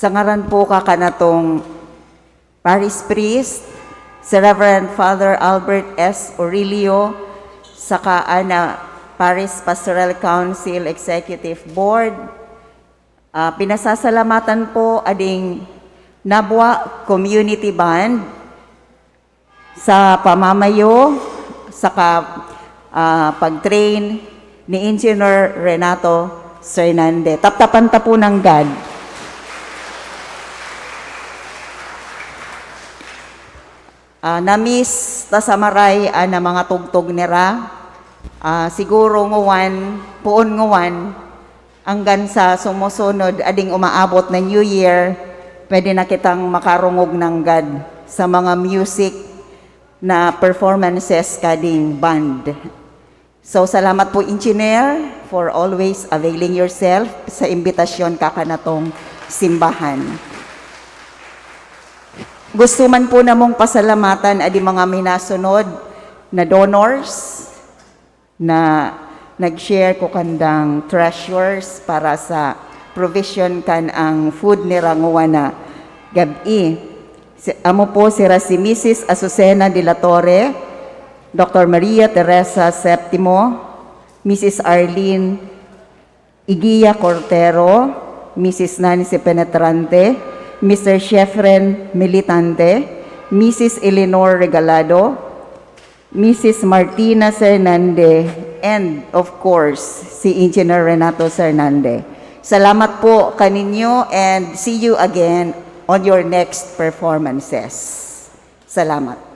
Sa ngaran po kakanatong Parish Priest, si Reverend Father Albert S. Aurelio, saka ana Parish Pastoral Council Executive Board. Pinasasalamatan po ading Nabwa Community Band sa pamamayo, saka pag-train ni Engineer Renato Sernande. Taptapan ta po ng God. Namis ta sa maray na mga tugtog nira. Siguro nguwan, puon nguwan, hanggang sa sumusunod ading umaabot na New Year, pwede na kitang makarungog ng God sa mga music na performances kading band. So salamat po Engineer for always availing yourself sa imbitasyon kakanatong simbahan. Gusto man po namong pasalamatan adi mga minasunod na donors na nag-share ko kandang treasures para sa provision kan ang food ni Ranguana gabi. Amo po si Mrs. Azucena de la Torre, Dr. Maria Teresa Septimo, Mrs. Arlene Igia Cortero, Mrs. Nancy Penetrante, Mr. Shefren Militante, Mrs. Eleanor Regalado, Mrs. Martina Sernande, and of course, si Engineer Renato Sernande. Salamat po kaninyo and see you again on your next performances. Salamat.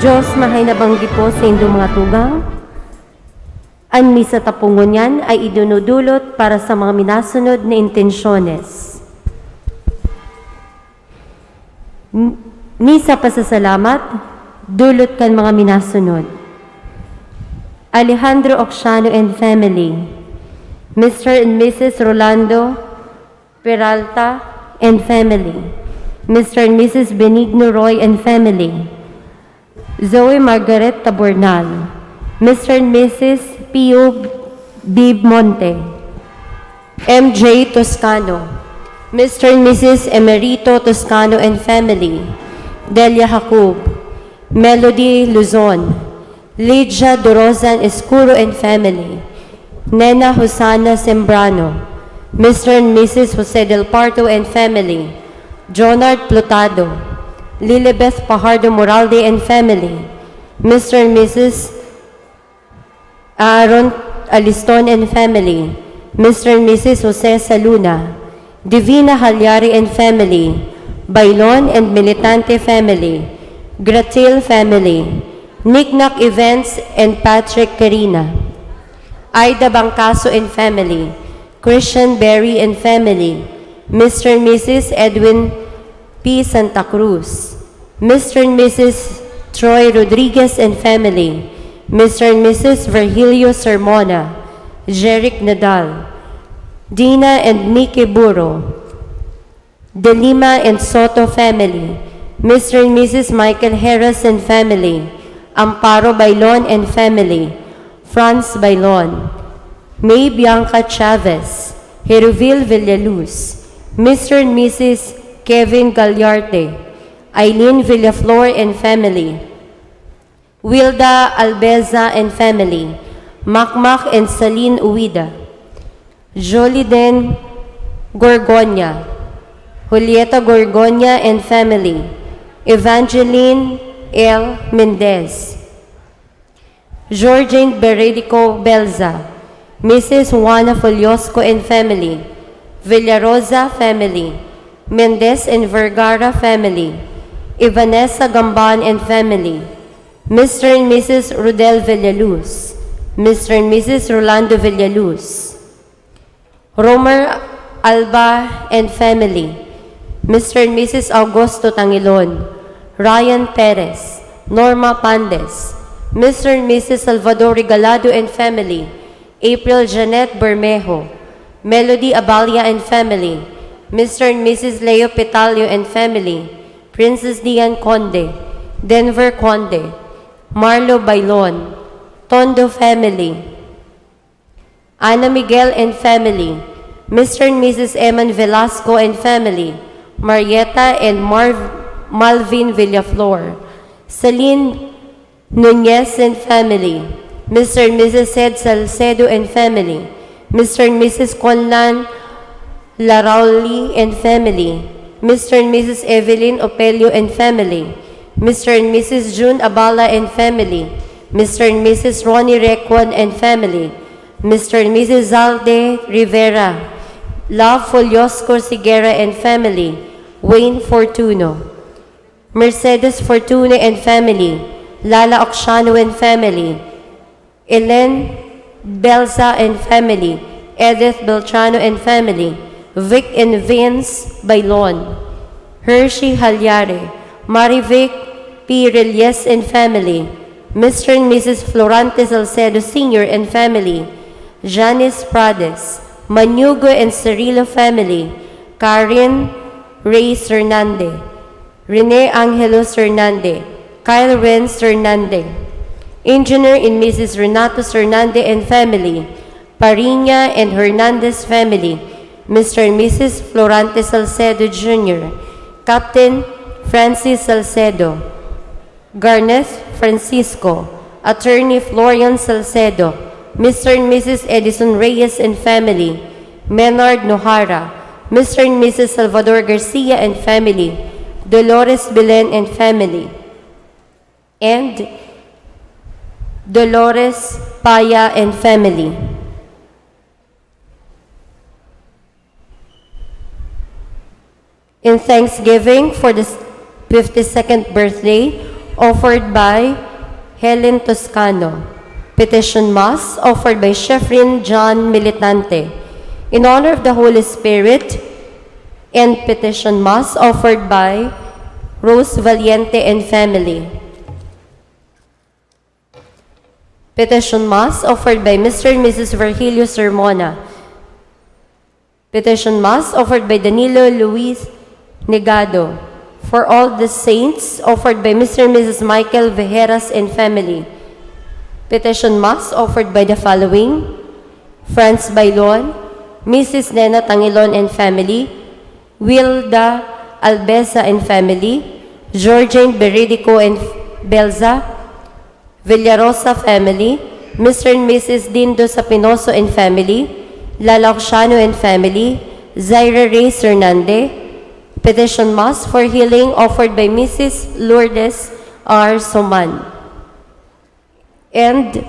Diyos mahay nabanggi po sa indong mga tugang. Ang misa tapungon yan ay idunudulot para sa mga minasunod na intensyones. Misa pasasalamat, dulot kan mga minasunod. Alejandro Oxiano and family, Mr. and Mrs. Rolando Peralta and family, Mr. and Mrs. Benigno Roy and family, Zoe Margaret Tabornal, Mr. and Mrs. Pio B. Monte, MJ Toscano, Mr. and Mrs. Emerito Toscano and family, Delia Jacob, Melody Luzon, Lydia Dorozan Escuro and family, Nena Hosana Sembrano, Mr. and Mrs. Jose Del Parto and family, Jonard Plotado, Lilibeth Pajardo Moralde and family, Mr. and Mrs. Aaron Aliston and family, Mr. and Mrs. Jose Saluna, Divina Halyari and family, Bailon and Militante family, Gratil family, Nicknack Events and Patrick Carina, Aida Bangcaso and family, Christian Berry and family, Mr. and Mrs. Edwin P. Santa Cruz, Mr. and Mrs. Troy Rodriguez and family, Mr. and Mrs. Virgilio Sermona, Jeric Nadal, Dina and Nikki Burro, De Lima and Soto family, Mr. and Mrs. Michael Harris and family, Amparo Bailon and family, Franz Bailon, May Bianca Chavez, Heruville Villaluz, Mr. and Mrs. Kevin Gagliarte, Eileen Villaflor and family, Wilda Albeza and family, Makmak and Celine Uwida, Joliden Gorgonia, Julieta Gorgonia and family, Evangeline L. Mendez, Georgine Beredico Belza, Mrs. Juana Foliosco and family, Villarosa family, Mendez and Vergara family, Ivanessa Gamban and family, Mr. and Mrs. Rodel Villaluz, Mr. and Mrs. Rolando Villaluz, Romer Alba and family, Mr. and Mrs. Augusto Tangilon, Ryan Perez, Norma Pandes, Mr. and Mrs. Salvador Regalado and family, April Janet Bermejo, Melody Abalia and family, Mr. and Mrs. Leo Petalio and family, Princess Dian Conde, Denver Conde, Marlo Bailon, Tondo family, Ana Miguel and family, Mr. and Mrs. Eman Velasco and family, Marietta and Malvin Villaflor, Celine Nunez and family, Mr. and Mrs. Ed Salcedo and family, Mr. and Mrs. Conlan Larauli and family, Mr. and Mrs. Evelyn Opelio and family, Mr. and Mrs. June Abala and family, Mr. and Mrs. Ronnie Requan and family, Mr. and Mrs. Zalde Rivera, Love Foliosco Sigera and family, Wayne Fortuno, Mercedes Fortuna and family, Lala Oxiano and family, Ellen Belza and family, Edith Beltrano and family, Vic and Vince Bailon, Hershey Halyare, Marivic P. Reyes and family, Mr. and Mrs. Florante Salcedo Sr. and family, Janice Prades, Manugo and Cirilo family, Karen Reyes Hernande, Rene Angelos Hernande, Kyle Renz Hernande, Engineer and Mrs. Renato Hernande and family, Pariña and Hernandez family, Mr. and Mrs. Florante Salcedo Jr., Captain Francis Salcedo, Garneth Francisco, Attorney Florian Salcedo, Mr. and Mrs. Edison Reyes and family, Menard Nohara, Mr. and Mrs. Salvador Garcia and family, Dolores Belen and family, and Dolores Paya and family. In thanksgiving for the 52nd birthday offered by Helen Toscano. Petition Mass offered by Shefrin John Militante. In honor of the Holy Spirit, and Petition Mass offered by Rose Valiente and family. Petition Mass offered by Mr. and Mrs. Virgilio Sermona. Petition Mass offered by Danilo Luis Negado. For all the saints offered by Mr. and Mrs. Michael Vejeras and family. Petition Mass offered by the following: Franz Bailon, Mrs. Nena Tangilon and family, Wilda Albesa and family, Georgine Beridico and Belza, Villarosa family, Mr. and Mrs. Dindo Sapinoso and family, Lala Oxiano and family, Zaira Reyes Hernande. Petition Mass for healing offered by Mrs. Lourdes R. Soman. And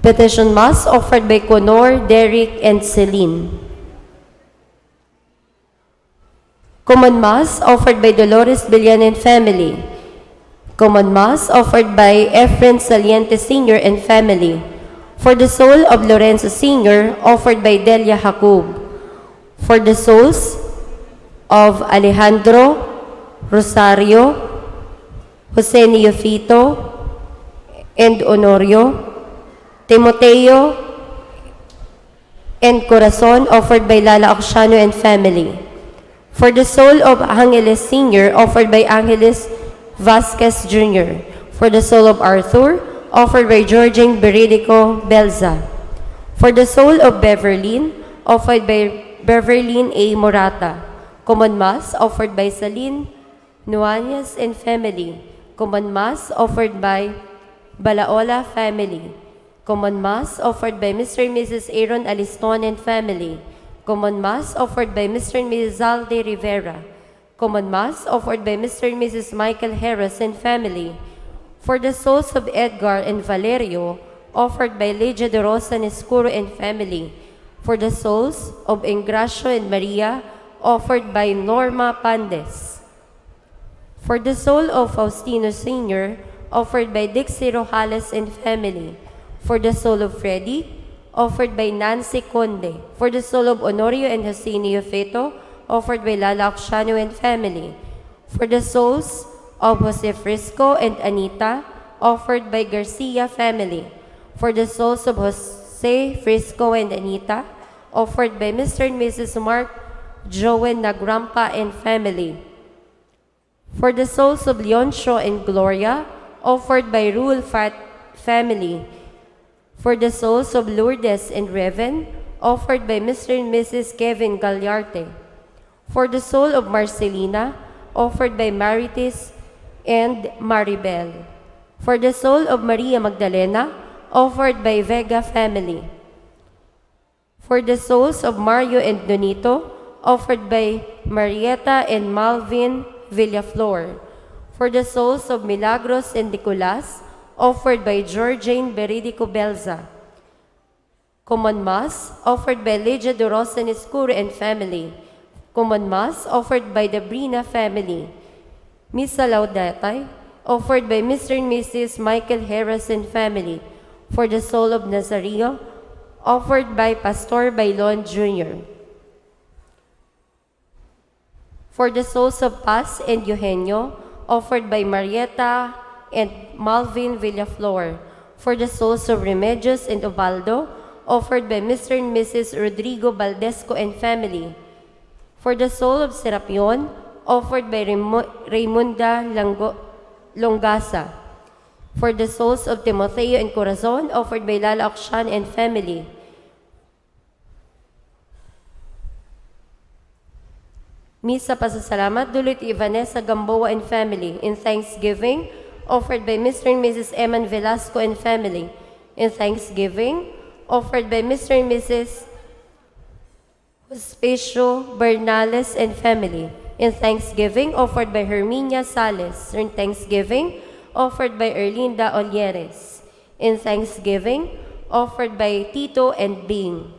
Petition Mass offered by Conor, Derek, and Celine. Common Mass offered by Dolores Billian and family. Common Mass offered by Efren Saliente Sr. and family. For the soul of Lorenzo Sr. offered by Delia Jacob. For the souls of Alejandro, Rosario, Jose Neofito, and Honorio, Timoteo, and Corazon offered by Lala Oxiano and family. For the soul of Angeles Sr. offered by Angeles Vasquez Jr. For the soul of Arthur offered by Georgine Beridico Belza. For the soul of Beverlyn offered by Beverlyn A. Morata. Common Mass offered by Saline Nuanez and family. Common Mass offered by Balaola family. Common Mass offered by Mr. and Mrs. Aaron Aliston and family. Common Mass offered by Mr. and Mrs. Zalde Rivera. Common Mass offered by Mr. and Mrs. Michael Harris and family. For the souls of Edgar and Valerio, offered by Lydia de Rosa Nescuro and family. For the souls of Ingracio and Maria, offered by Norma Pandes. For the soul of Faustino Sr., offered by Dixie Rojales and family. For the soul of Freddy, offered by Nancy Conde. For the soul of Honorio and Jacinio Feto, offered by Lala Oxiano and family. For the souls of Jose Frisco and Anita, offered by Garcia family. For the souls of Jose Frisco and Anita, offered by Mr. and Mrs. Mark Joen Nagrampa and family. For the souls of Leoncio and Gloria, offered by Rule Fat family. For the souls of Lourdes and Reven, offered by Mr. and Mrs. Kevin Gagliarte. For the soul of Marcelina, offered by Marites and Maribel. For the soul of Maria Magdalena, offered by Vega family. For the souls of Mario and Donito, offered by Marieta and Malvin Villaflor. For the souls of Milagros and Nicolas, offered by Georgine Beridico Belza. Common Mass, offered by Lydia de Rosa Nescuro and family. Common Mass, offered by the Brina family. Misa Laudate, offered by Mr. and Mrs. Michael Harris and family. For the soul of Nazario, offered by Pastor Bailon Jr. For the souls of Paz and Eugenio, offered by Marieta and Malvin Villaflor. For the souls of Remedios and Ovaldo, offered by Mr. and Mrs. Rodrigo Baldesco and family. For the soul of Serapion, offered by Raymunda Longasa. For the souls of Timoteo and Corazon, offered by Lala Oxian and family. Misa Pasasalamat, Dulot Vanessa Gamboa and family. In thanksgiving, offered by Mr. and Mrs. Eman Velasco and family. In thanksgiving, offered by Mr. and Mrs. Hospicio Bernales and family. In thanksgiving, offered by Herminia Sales. In thanksgiving, offered by Erlinda Olieres. In thanksgiving, offered by Tito and Bing.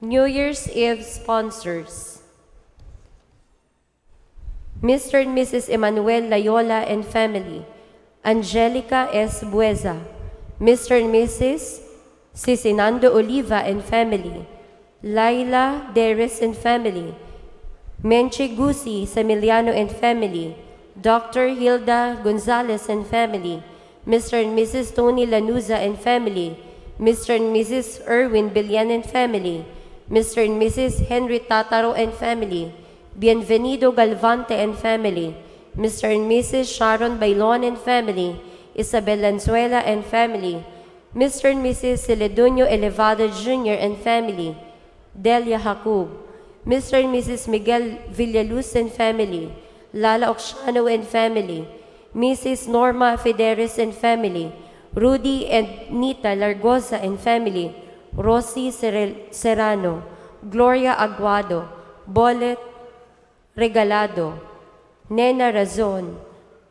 New Year's Eve sponsors. Mr. and Mrs. Emmanuel Layola and family, Angelica S. Bueza, Mr. and Mrs. Cicinando Oliva and family, Laila Deres and family, Menche Gusi Samiliano and family, Dr. Hilda Gonzalez and family, Mr. and Mrs. Tony Lanuza and family, Mr. and Mrs. Erwin Bilian and family, Mr. and Mrs. Henry Tataro and family, Bienvenido Galvante and family, Mr. and Mrs. Sharon Bailon and family, Isabel Lanzuela and family, Mr. and Mrs. Celedonio Elevado Jr. and family, Delia Hakub, Mr. and Mrs. Miguel Villaluz and family, Lala Oxiano and family, Mrs. Norma Federes and family, Rudy and Nita Largoza and family, Rosie Serrano, Gloria Aguado, Bolet Regalado, Nena Razon,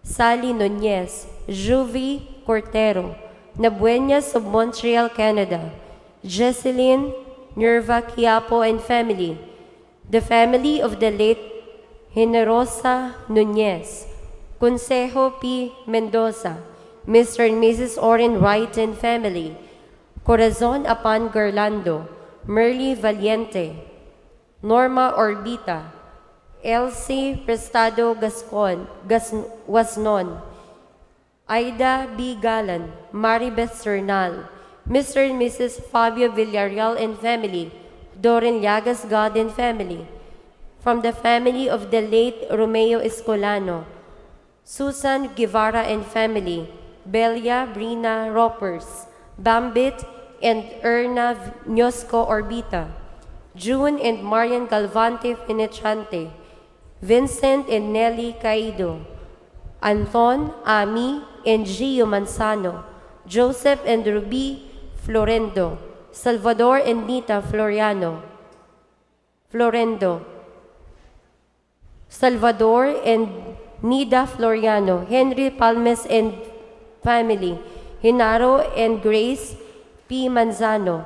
Sally Nunez, Juvie Cortero, Nabuenas of Montreal, Canada, Jesseline Nerva Quiapo and family, the family of the late Generosa Nunez, Consejo P. Mendoza, Mr. and Mrs. Oren Wright and family, Corazon Apan Garlando, Merly Valiente, Norma Orbita, Elsie Prestado Wasnon, Aida B. Galan, Maribeth Sernal, Mr. and Mrs. Fabio Villarreal and family, Dorin Llagas God and family, from the family of the late Romeo Escolano, Susan Guevara and family, Belia Brina Ropers, Bambit and Erna Nyosco Orbita, June and Marian Galvante Penetrante, Vincent and Nelly Caido, Anton, Ami, and Gio Manzano, Joseph and Ruby Florendo, Salvador and Nita Florendo, Salvador and Nida Floriano, Henry Palmes and family, Hinaro and Grace P. Manzano,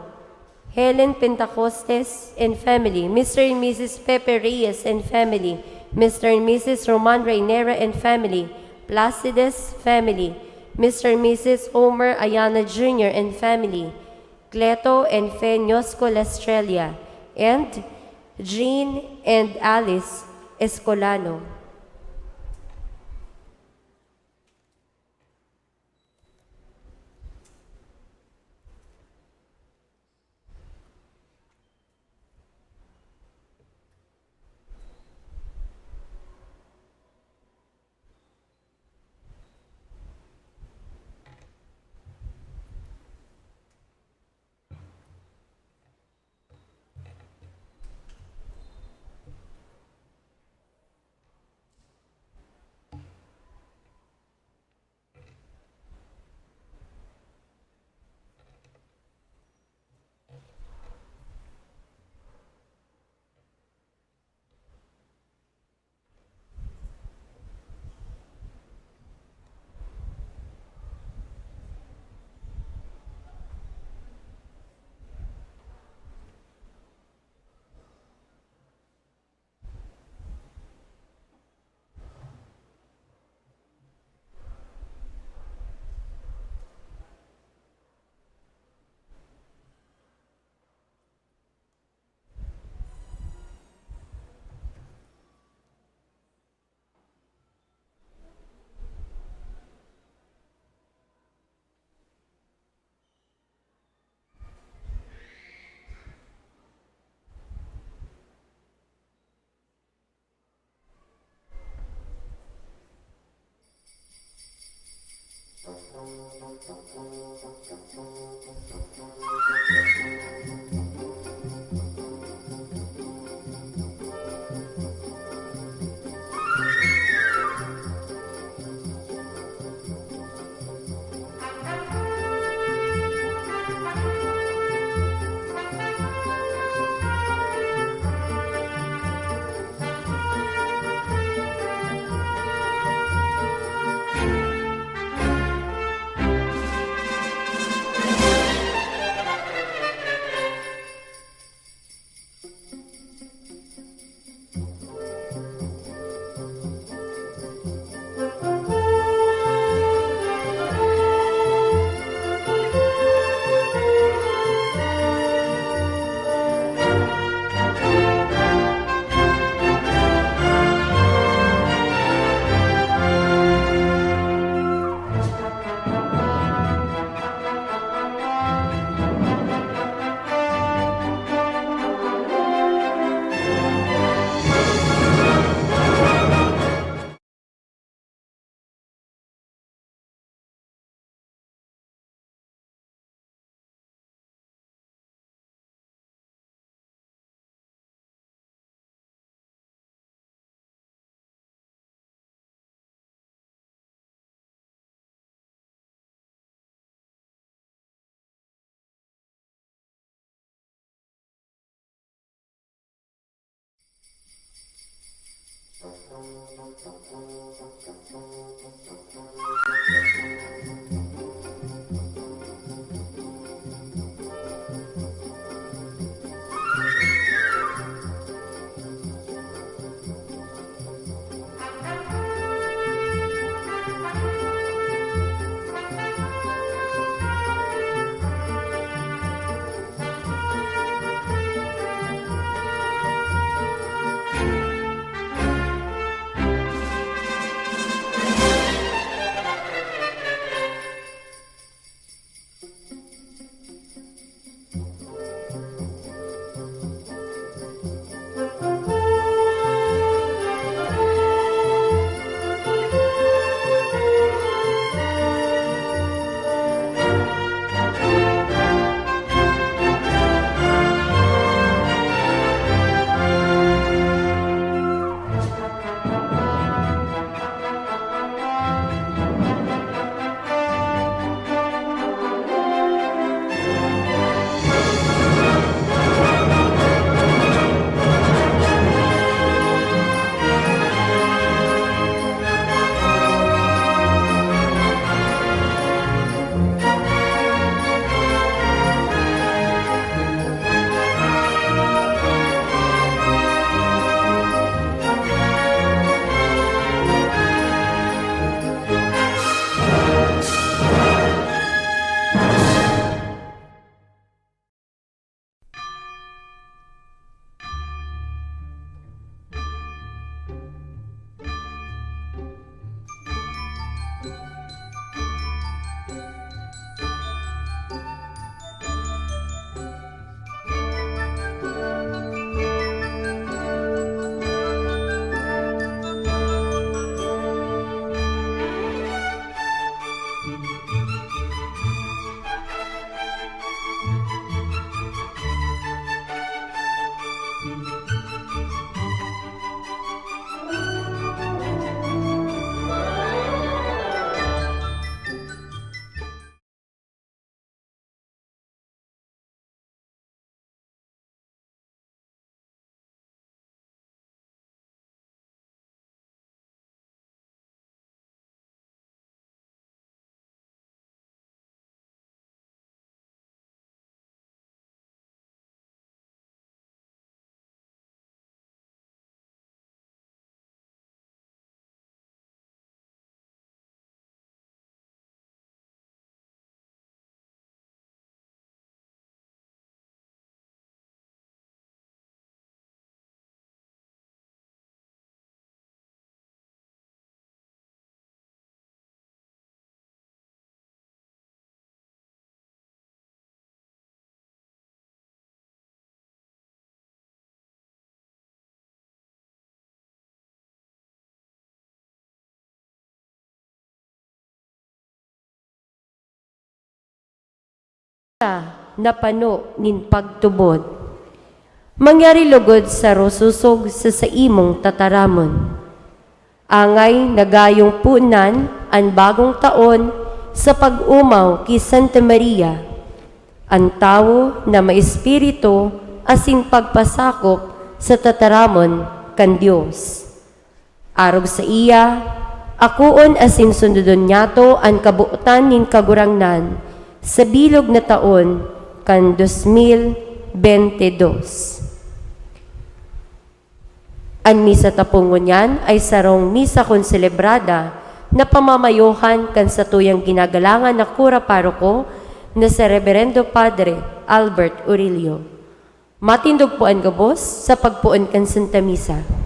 Helen Pentacostes and family, Mr. and Mrs. Pepe Reyes and family, Mr. and Mrs. Roman Reynera and family, Placides family, Mr. and Mrs. Homer Ayana Jr. and family, Cleto and Fe Nyosco Lestrella, and Jean and Alice Escolano. napano nin pagtubod. Mangyari lugod sa rosusog sa saimong tataramon. Angay nagayong punan ang bagong taon sa pag-umaw ki Santa Maria. Ang tao na maespiritu asin pagpasakop sa tataramon kan Dios. Arog sa iya, akuon asin sundudon nyato ang kabuutan nin kagurangnan sa bilog na taon kan 2022. Ang misa tapungon yan ay sarong misa konselebrada na pamamayohan kan sa tuyang ginagalangan na kura paroko na sa Reverendo Padre Albert Urilio. Matindog po ang gabos sa pagpuon kan Santa Misa.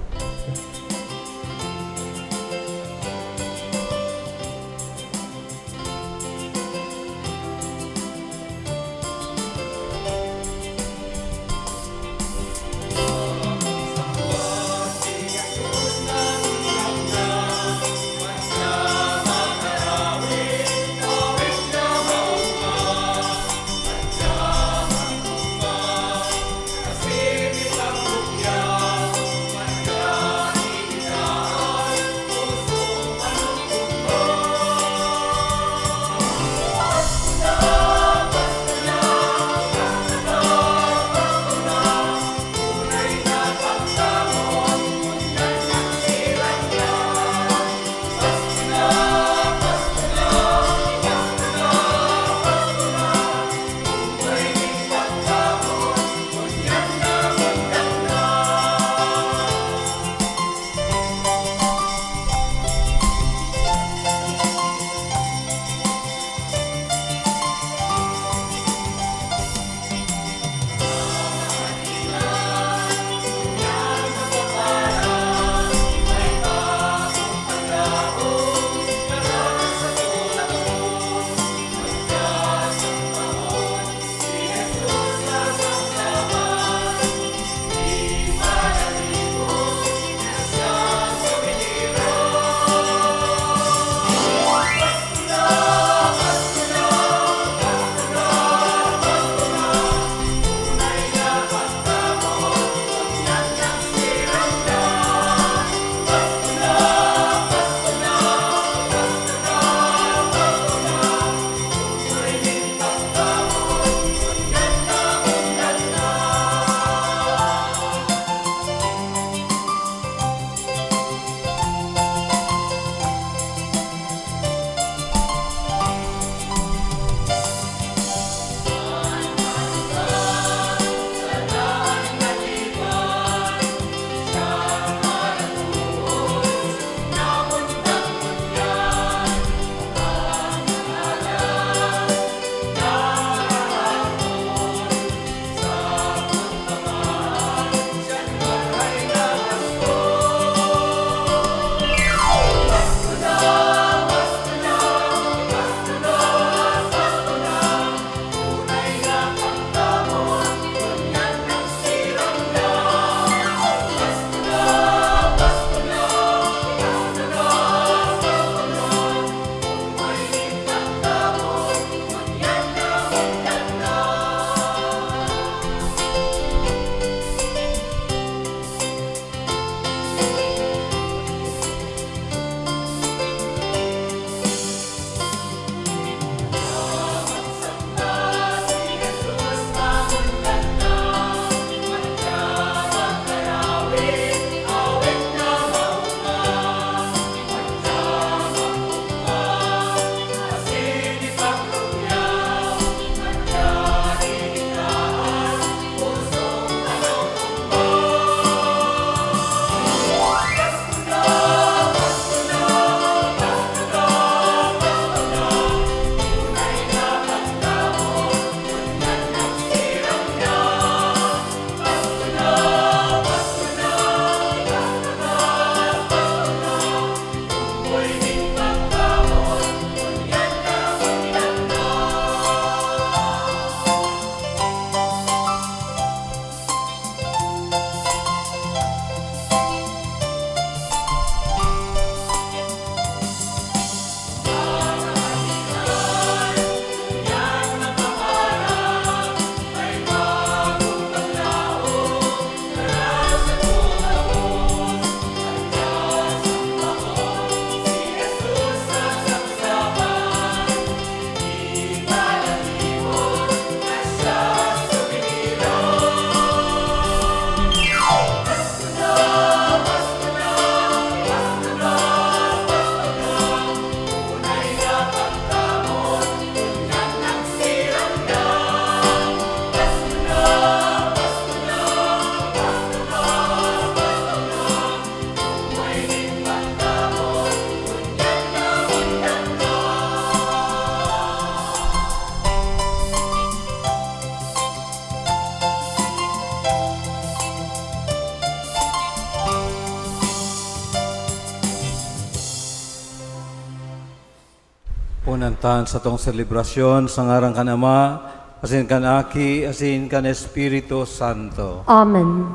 Unantan sa tong selebrasyon sa ngarang kan Ama, asin kan Aki, asin kan Espiritu Santo. Amen.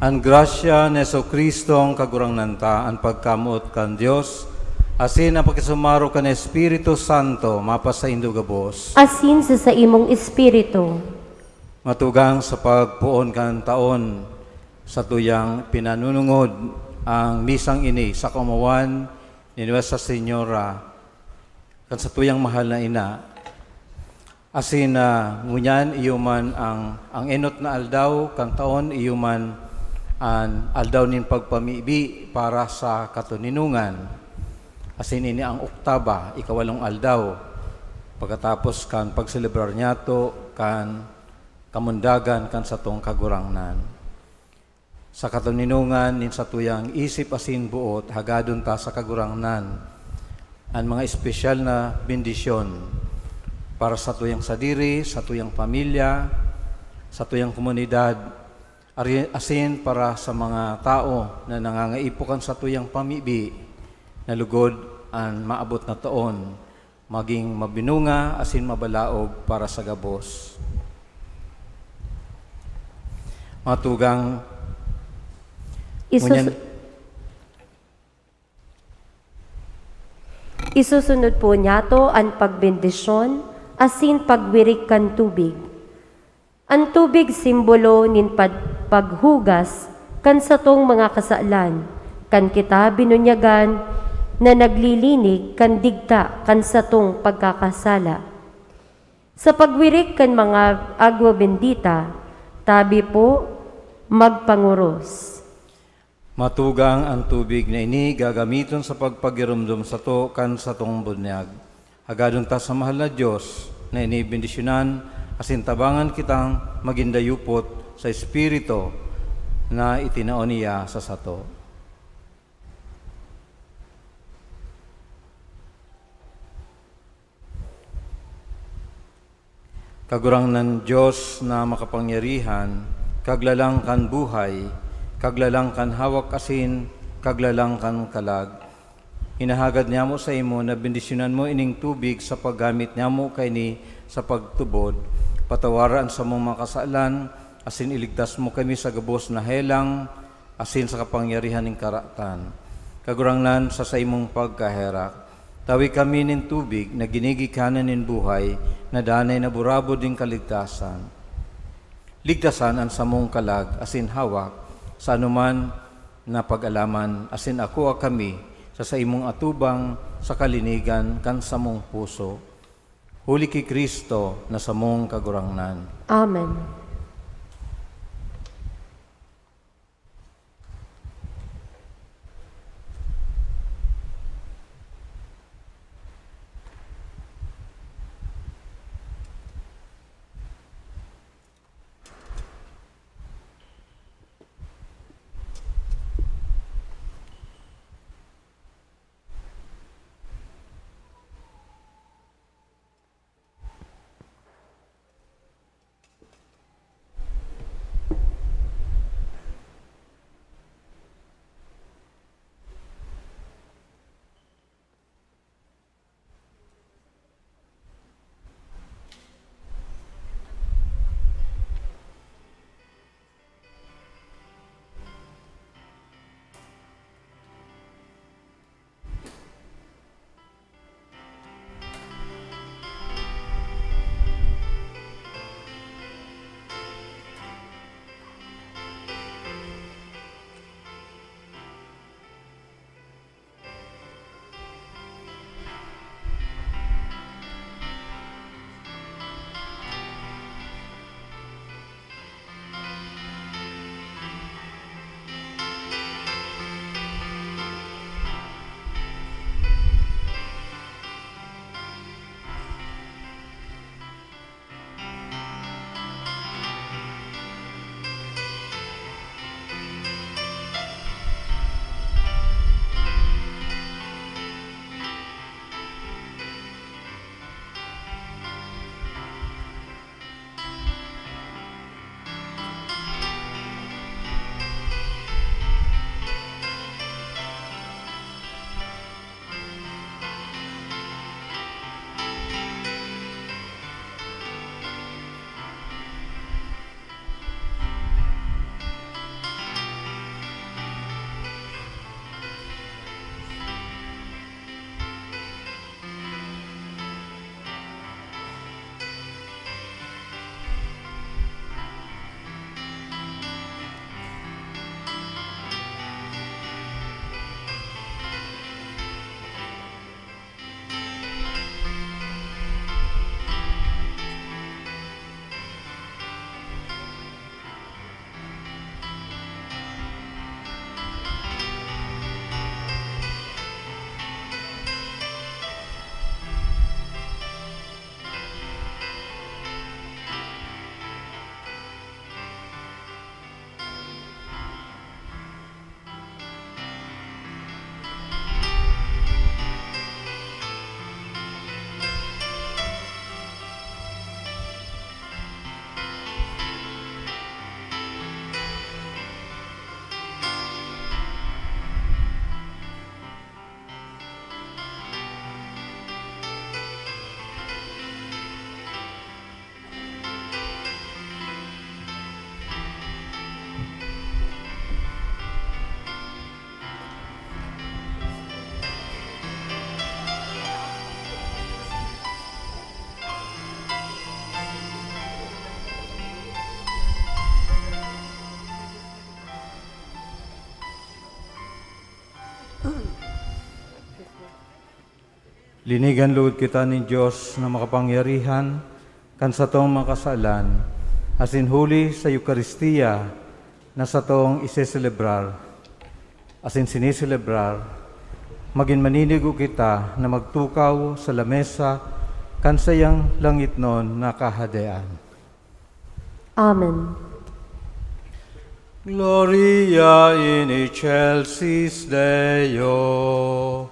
Ang grasya ni Jesucristo ang kagurang nanta, ang pagkamot kan Dios, asin ang pagkasumaro kan Espiritu Santo, mapasa indo gabos. Asin sa imong espiritu. Matugang sa pagpuon kan taon, sa tuyang pinanunungod ang misang ini sa kamawan ni Nuestra Señora, kan sa tuyang mahal na ina. Asin na ngunyan iyuman ang enot na aldaw, kan taon iyuman ang aldaw nin pagpamibi para sa katuninungan. Asin ini ang oktaba, ikawalong aldaw. Pagkatapos kan pagselebrar niya to, kan kamundagan kan sa tong kagurangnan. Sa katuninungan nin sa tuyang isip asin buot, hagadon ta sa kagurangnan ang mga espesyal na bendisyon para sa tuyang sadiri, sa tuyang pamilya, sa tuyang komunidad, asin para sa mga tao na nangangaipukan sa tuyang pamibi, na lugod ang maabot na taon, maging mabinunga, asin mabalaog para sa gabos. Matugang Isusunod po niyato ang pagbendisyon asin pagwirik kan tubig. Ang tubig simbolo nin paghugas kan satong mga kasalan, kan kita binunyagan na naglilinig kan digta kan satong pagkakasala. Sa pagwirik kan mga agwa bendita, tabi po magpanguros. matugang ang tubig na ini gagamiton sa pagpagirumdum sa to kan sa tong bunyag. Hagadon ta sa mahal na Diyos na ini bendisyonan asin tabangan kitang magindayupot sa Espiritu na itinaon niya sa sato. Kagurang ng Diyos na makapangyarihan, kaglalang kan buhay, kaglalang kan hawak asin, kaglalang kan kalag. Hinahagad niya mo sa imo na bendisyonan mo ining tubig sa paggamit niya mo kay ni sa pagtubod, patawaran sa mong mga kasalan, asin iligtas mo kami sa gabos na helang, asin sa kapangyarihan ng karatan. Kagurangnan sa imong pagkaherak, tawi kami nin tubig na ginigikanan nin buhay, na danay na burabo din kaligtasan. Ligtasan ang samong kalag, asin hawak, sa anuman na pag-alaman, asin ako a kami, sa imong atubang, sa kalinigan, kan samong puso. Huli ki Kristo na samong kagurangnan. Amen. Linigan lud kita ni Diyos na makapangyarihan kan sa tong makasalan, asin huli sa Eukaristiya na sa tong iseselebrar, asin siniselebrar, maging maninigo kita na magtukaw sa lamesa kan sayang langit non na kahadean. Amen. Gloria in excelsis Deo.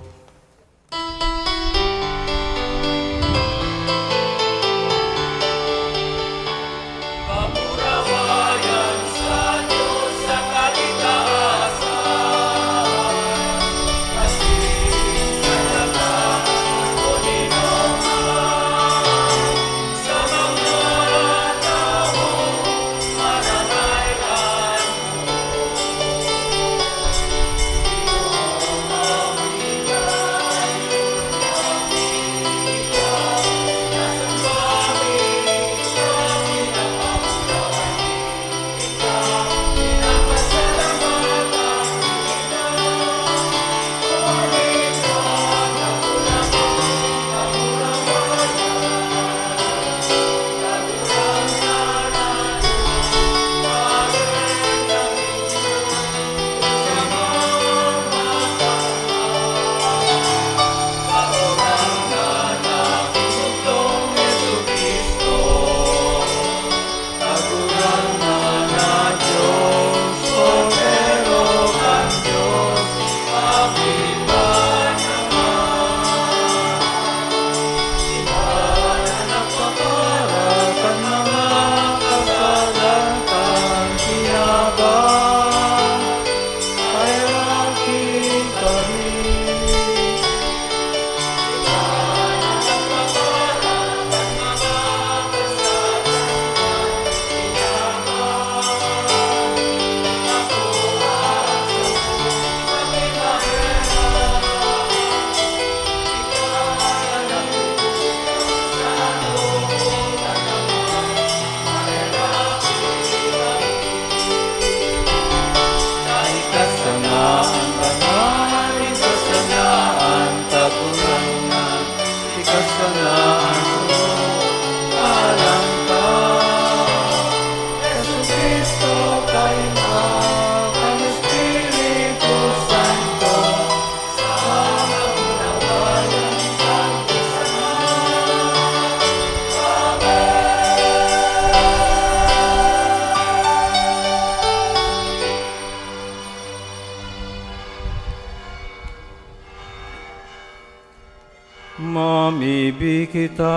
Mamibi kita,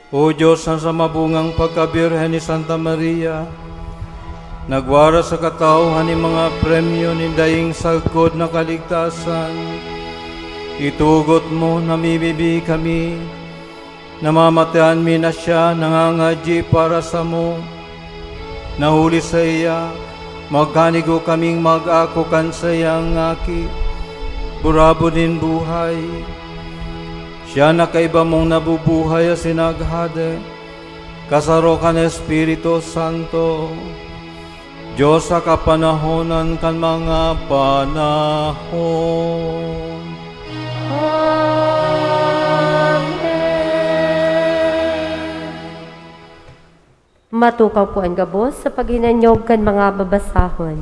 O Diyos na sa mabungang pagkabirhen ni Santa Maria, nagwara sa katauhan ni mga premyo ni daing sagkod na kaligtasan, itugot mo na mibibi kami, namamatayan mi na siya, nangangadyi para sa mo, nahuli sa iya, magkanigo kaming mag-ako kan sayang ngaki, burabo din buhay. Siya na kaiba mong nabubuhay at sinaghade, kasaro ka na Espiritu Santo, Diyos sa kapanahonan kan mga panahon. Matukaw po ang gabos sa paghinanyog kan mga babasahon.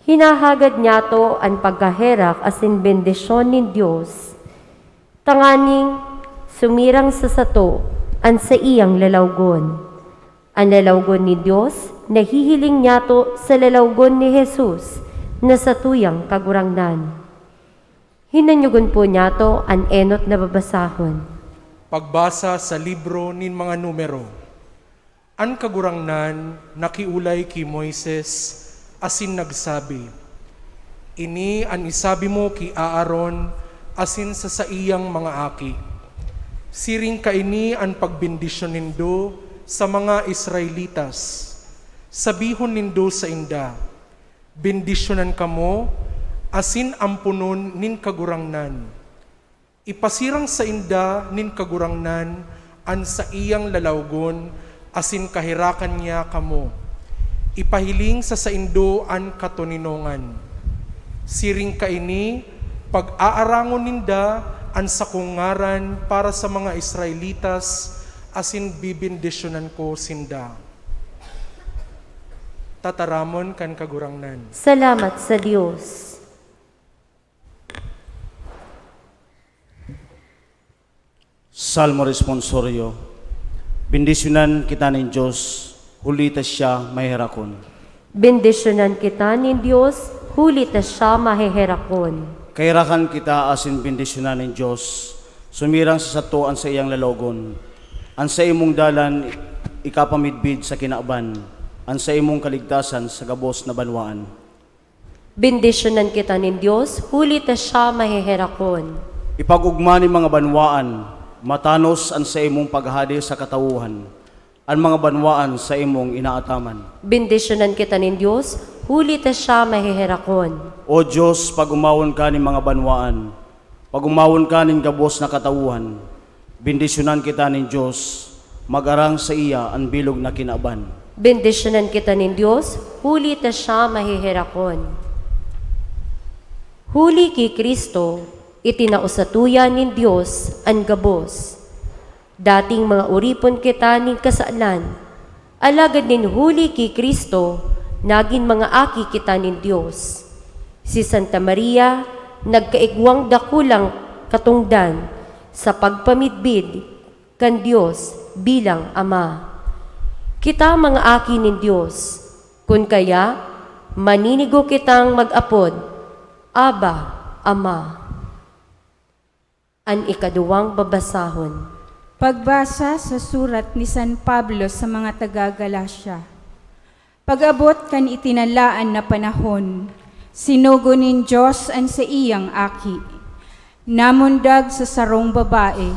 Hinahagad niya to ang pagkaherak asin bendisyon ni Diyos. Tanganing sumirang sa sato ang sa iyang lalawgon. Ang lalawgon ni Diyos, nahihiling niya to sa lalawgon ni Jesus na sa tuyang kagurangnan. Hinanyugon po niya to ang enot na babasahon. Pagbasa sa libro nin mga numero. An kagurangnan nakiulay ki Moises asin nagsabi, ini an isabi mo ki Aaron asin sa iyang mga aki. Siring ka ini an pagbindisyon nindo sa mga Israelitas. Sabihon nindo sa inda, bindisyonan kamo asin ampunon nin kagurangnan. Ipasirang sa inda nin kagurangnan an sa iyang lalawgon asin kahirakan niya kamo. Ipahiling sa saindo an katuninongan. Siring kaini, pag-aarangon ninda ang sakungaran para sa mga Israelitas, asin bibindisyonan ko sinda. Tataramon kan kagurangnan. Salamat sa Diyos. Salmo responsorio. Bendisyonan kita ng Diyos, hulita siya mahirakon. Bendisyonan kita ni Diyos, huli ta siya maheherakon. Kairakan kita asin bendisyonan ng Diyos, sumirang sa satuan sa iyang lalogon. Ang sa imong dalan, ikapamidbid sa kinaaban. Ang sa imong kaligtasan sa gabos na banwaan. Bendisyonan kita ni Diyos, huli ta siya maheherakon. Ipag-ugma ni mga banwaan, matanos ang sa imong paghahadi sa katawuhan, ang mga banwaan sa imong inaataman. Bendisyonan kita ni Diyos, huli ta siya maheherakon. O Diyos, pag-umawon ka ni mga banwaan, pag-umawon ka ning gabos na katawuhan, bendisyonan kita ni Diyos, mag-arang sa iya ang bilog na kinaaban. Bendisyonan kita ni Diyos, huli ta siya maheherakon. Huli ki Kristo, itinausatuyan ni Diyos ang gabos. Dating mga uripon kita ni kasaalan, alagad nin huli ki Kristo, naging mga aki kita ni Diyos. Si Santa Maria, nagkaigwang dakulang katungdan sa pagpamidbid kan Diyos bilang Ama. Kita mga aki ni Diyos, kun kaya maninigo kitang mag-apod, Aba, Ama. An ikaduwang babasahon. Pagbasa sa surat ni San Pablo sa mga taga-Galasya. Pag-abot kan itinalaan na panahon, sinugo nin Diyos ang sa iyang aki. Namundag sa sarong babae,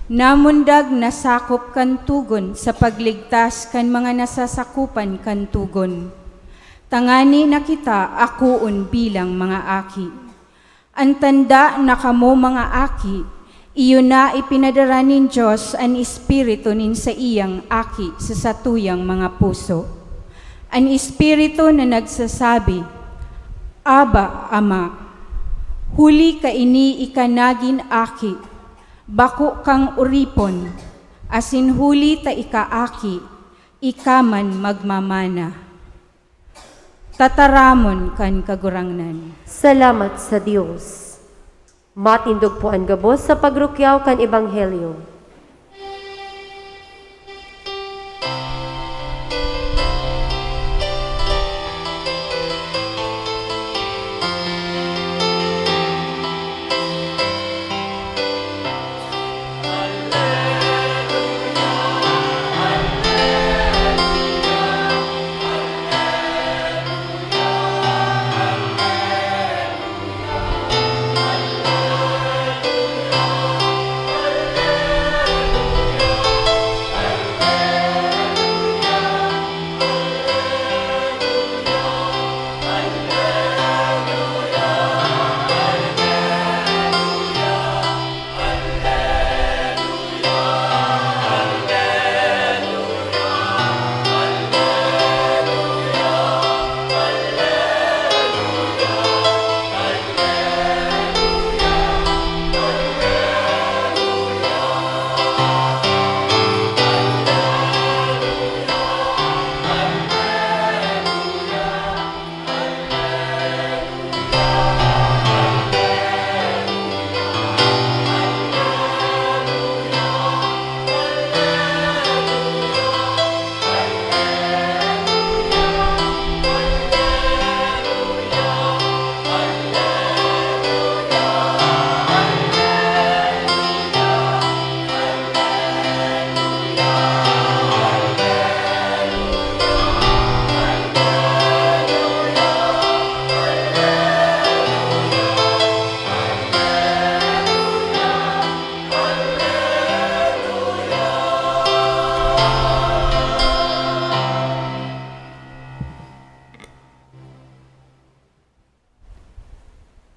namundag nasakop kan tugon sa pagligtas kan mga nasasakupan kan tugon. Tangani na kita akuon bilang mga aki. Ang tanda na kamo mga aki, iyo na ipinadara nin Diyos ang Espiritu nin sa iyang aki sa satuyang mga puso. Ang Espiritu na nagsasabi, Aba, Ama, huli ka ini ikanagin aki, bako kang uripon, asin huli ta ikaaki, ikaman magmamana. Tataramon kan kagurangnan. Salamat sa Diyos. Matindog po ang gabos sa pagrukyaw kan Ebanghelyo.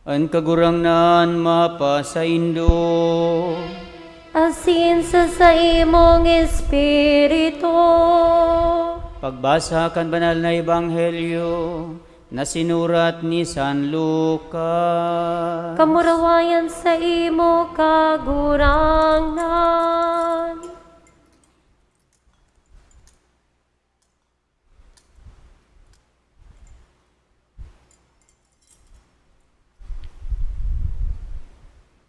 An kagurangnan mapasaindo. Asin sa imong Espiritu. Pagbasa kan banal na ebanghelyo na sinurat ni San Lucas. Kamurawayan sa imo kagurangnan.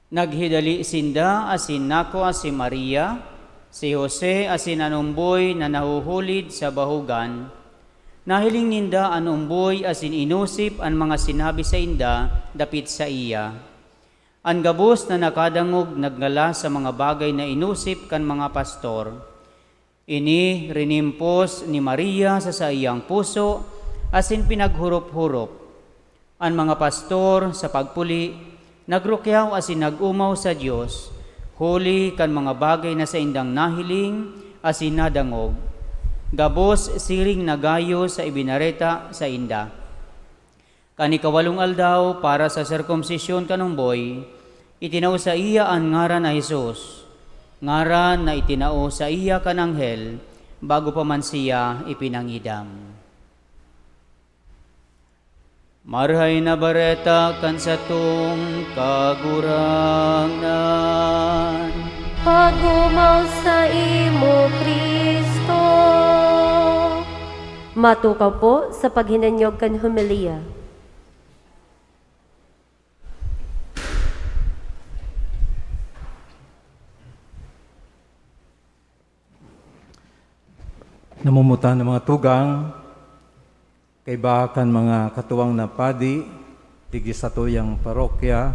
Naghidali sinda asin nako si Maria, si Jose asin anumboy na nahuhulid sa bahugan. Nahiling ninda anumboy asin inusip ang mga sinabi sa inda dapit sa iya. Ang gabos na nakadangog naggala sa mga bagay na inusip kan mga pastor. Ini rinimpos ni Maria sa iyang puso asin pinaghurup-hurup. Ang mga pastor sa pagpuli nagrukyaw asin nagumaw sa Dios, huli kan mga bagay na sa indang nahiling asin nadangog. Gabos siring nagayo sa ibinareta sa inda. Kani kawalong aldaw para sa sirkumsisyon kanumboy, itinao sa iya ang ngaran na Jesus. Ngaran na itinao sa iya kan anghel, bago pa man siya ipinangidam. Marhay na bareta kan sa tong kagurangnan. Pagumaw sa imo, Kristo. Matukaw po sa paghinanyog kan homilia. Namumutan ng mga tugang, kay bakan mga katuwang na padi, tigi sa tuyang parokya,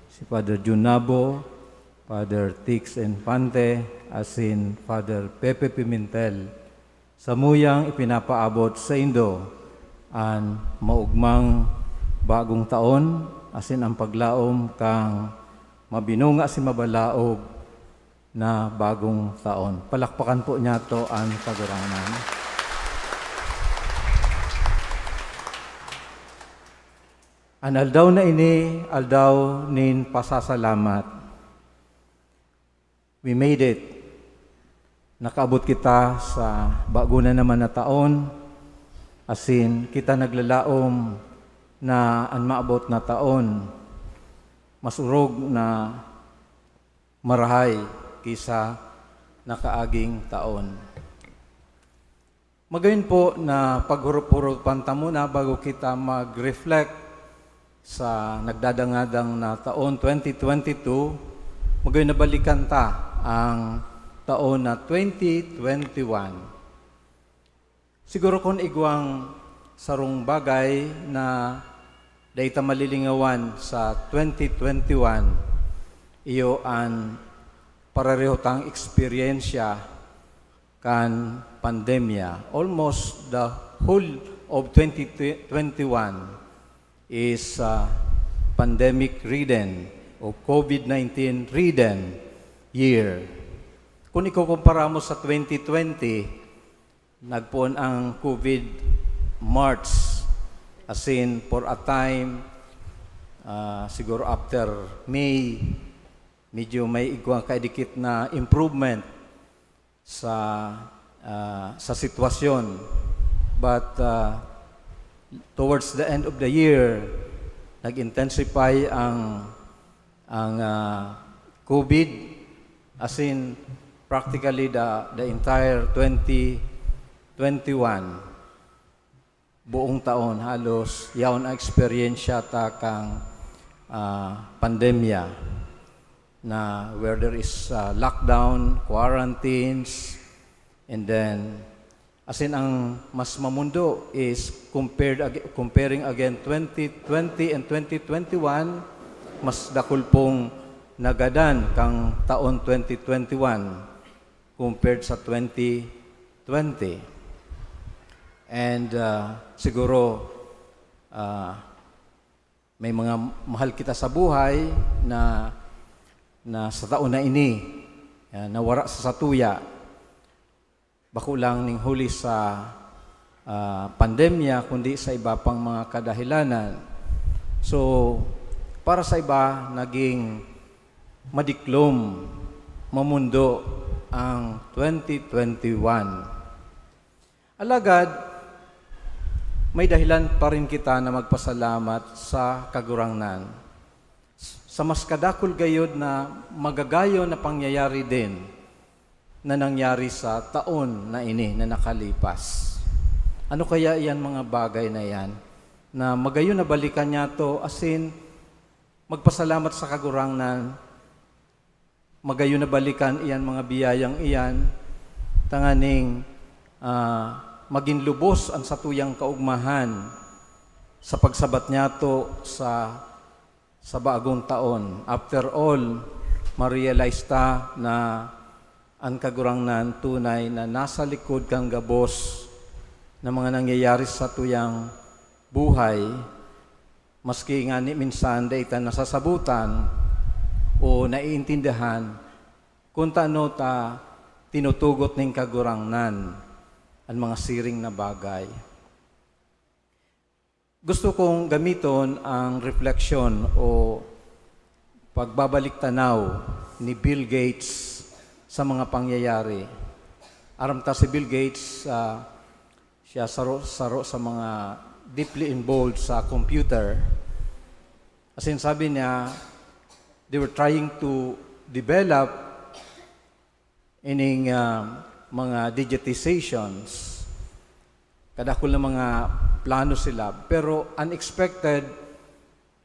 si Father Junabo, Father Tix Infante, asin Father Pepe Pimentel, sa muyang ipinapaabot sa Indo, ang maugmang bagong taon, asin ang paglaom kang mabinunga si mabalaog na bagong taon. Palakpakan po niya to ang kagurangnan. An aldaw na ini, aldaw nin pasasalamat. We made it. Nakaabot kita sa bago na naman na taon, asin kita naglalaom na ang maabot na taon, mas urog na marahay kisa nakaaging taon. Magayon po na paghurup-hurupan ta muna bago kita mag-reflect sa nagdadangadang na taon 2022, magayon na balikan ta ang taon na 2021. Siguro kung igwang sarong bagay na dayta malilingawan sa 2021, iyo ang pararehotang eksperyensya kan pandemya. Almost the whole of 2021 is pandemic-ridden o COVID-19 ridden year. Kung ikukumpara mo sa 2020, nagpoon ang COVID March, as in for a time, siguro after May, medyo may igwang kaidikit na improvement sa sitwasyon. But towards the end of the year, nag-intensify ang COVID, as in practically the entire 2021 buong taon halos yaon ang eksperyensya ta kang pandemya na where there is lockdown, quarantines, and then as in ang mas mamundo is comparing again 2020 and 2021, mas dakol pong nagadan kang taon 2021 compared sa 2020. And siguro may mga mahal kita sa buhay na sa taon na ini, nawara sa satuya, bako lang ning huli sa pandemya, kundi sa iba pang mga kadahilanan. So, para sa iba, naging madiklom, mamundo ang 2021. Alagad, may dahilan pa rin kita na magpasalamat sa kagurangnan. Sa mas kadakol gayod na magagayo na pangyayari din na nangyari sa taon na ini na nakalipas. Ano kaya iyan mga bagay na yan? Na magayon na balikan niya to, as in, magpasalamat sa kagurangnan, magayon na balikan iyan mga biyayang iyan, tanganing maging lubos ang satuyang kaugmahan sa pagsabat niya to sa bagong taon. After all, ma-realize ta na ang kagurangnan tunay na nasa likod kang gabos na mga nangyayari sa tuyang buhay, maski nga ni minsan dayta nasasabutan o naiintindihan kung taano ta tinutugot ning kagurangnan ang mga siring na bagay. Gusto kong gamiton ang refleksyon o pagbabalik tanaw ni Bill Gates sa mga pangyayari. Aram ta si Bill Gates, siya saro sa mga deeply involved sa computer. As in, sabi niya, they were trying to develop ining mga digitizations. Kadakol na mga plano sila, pero unexpected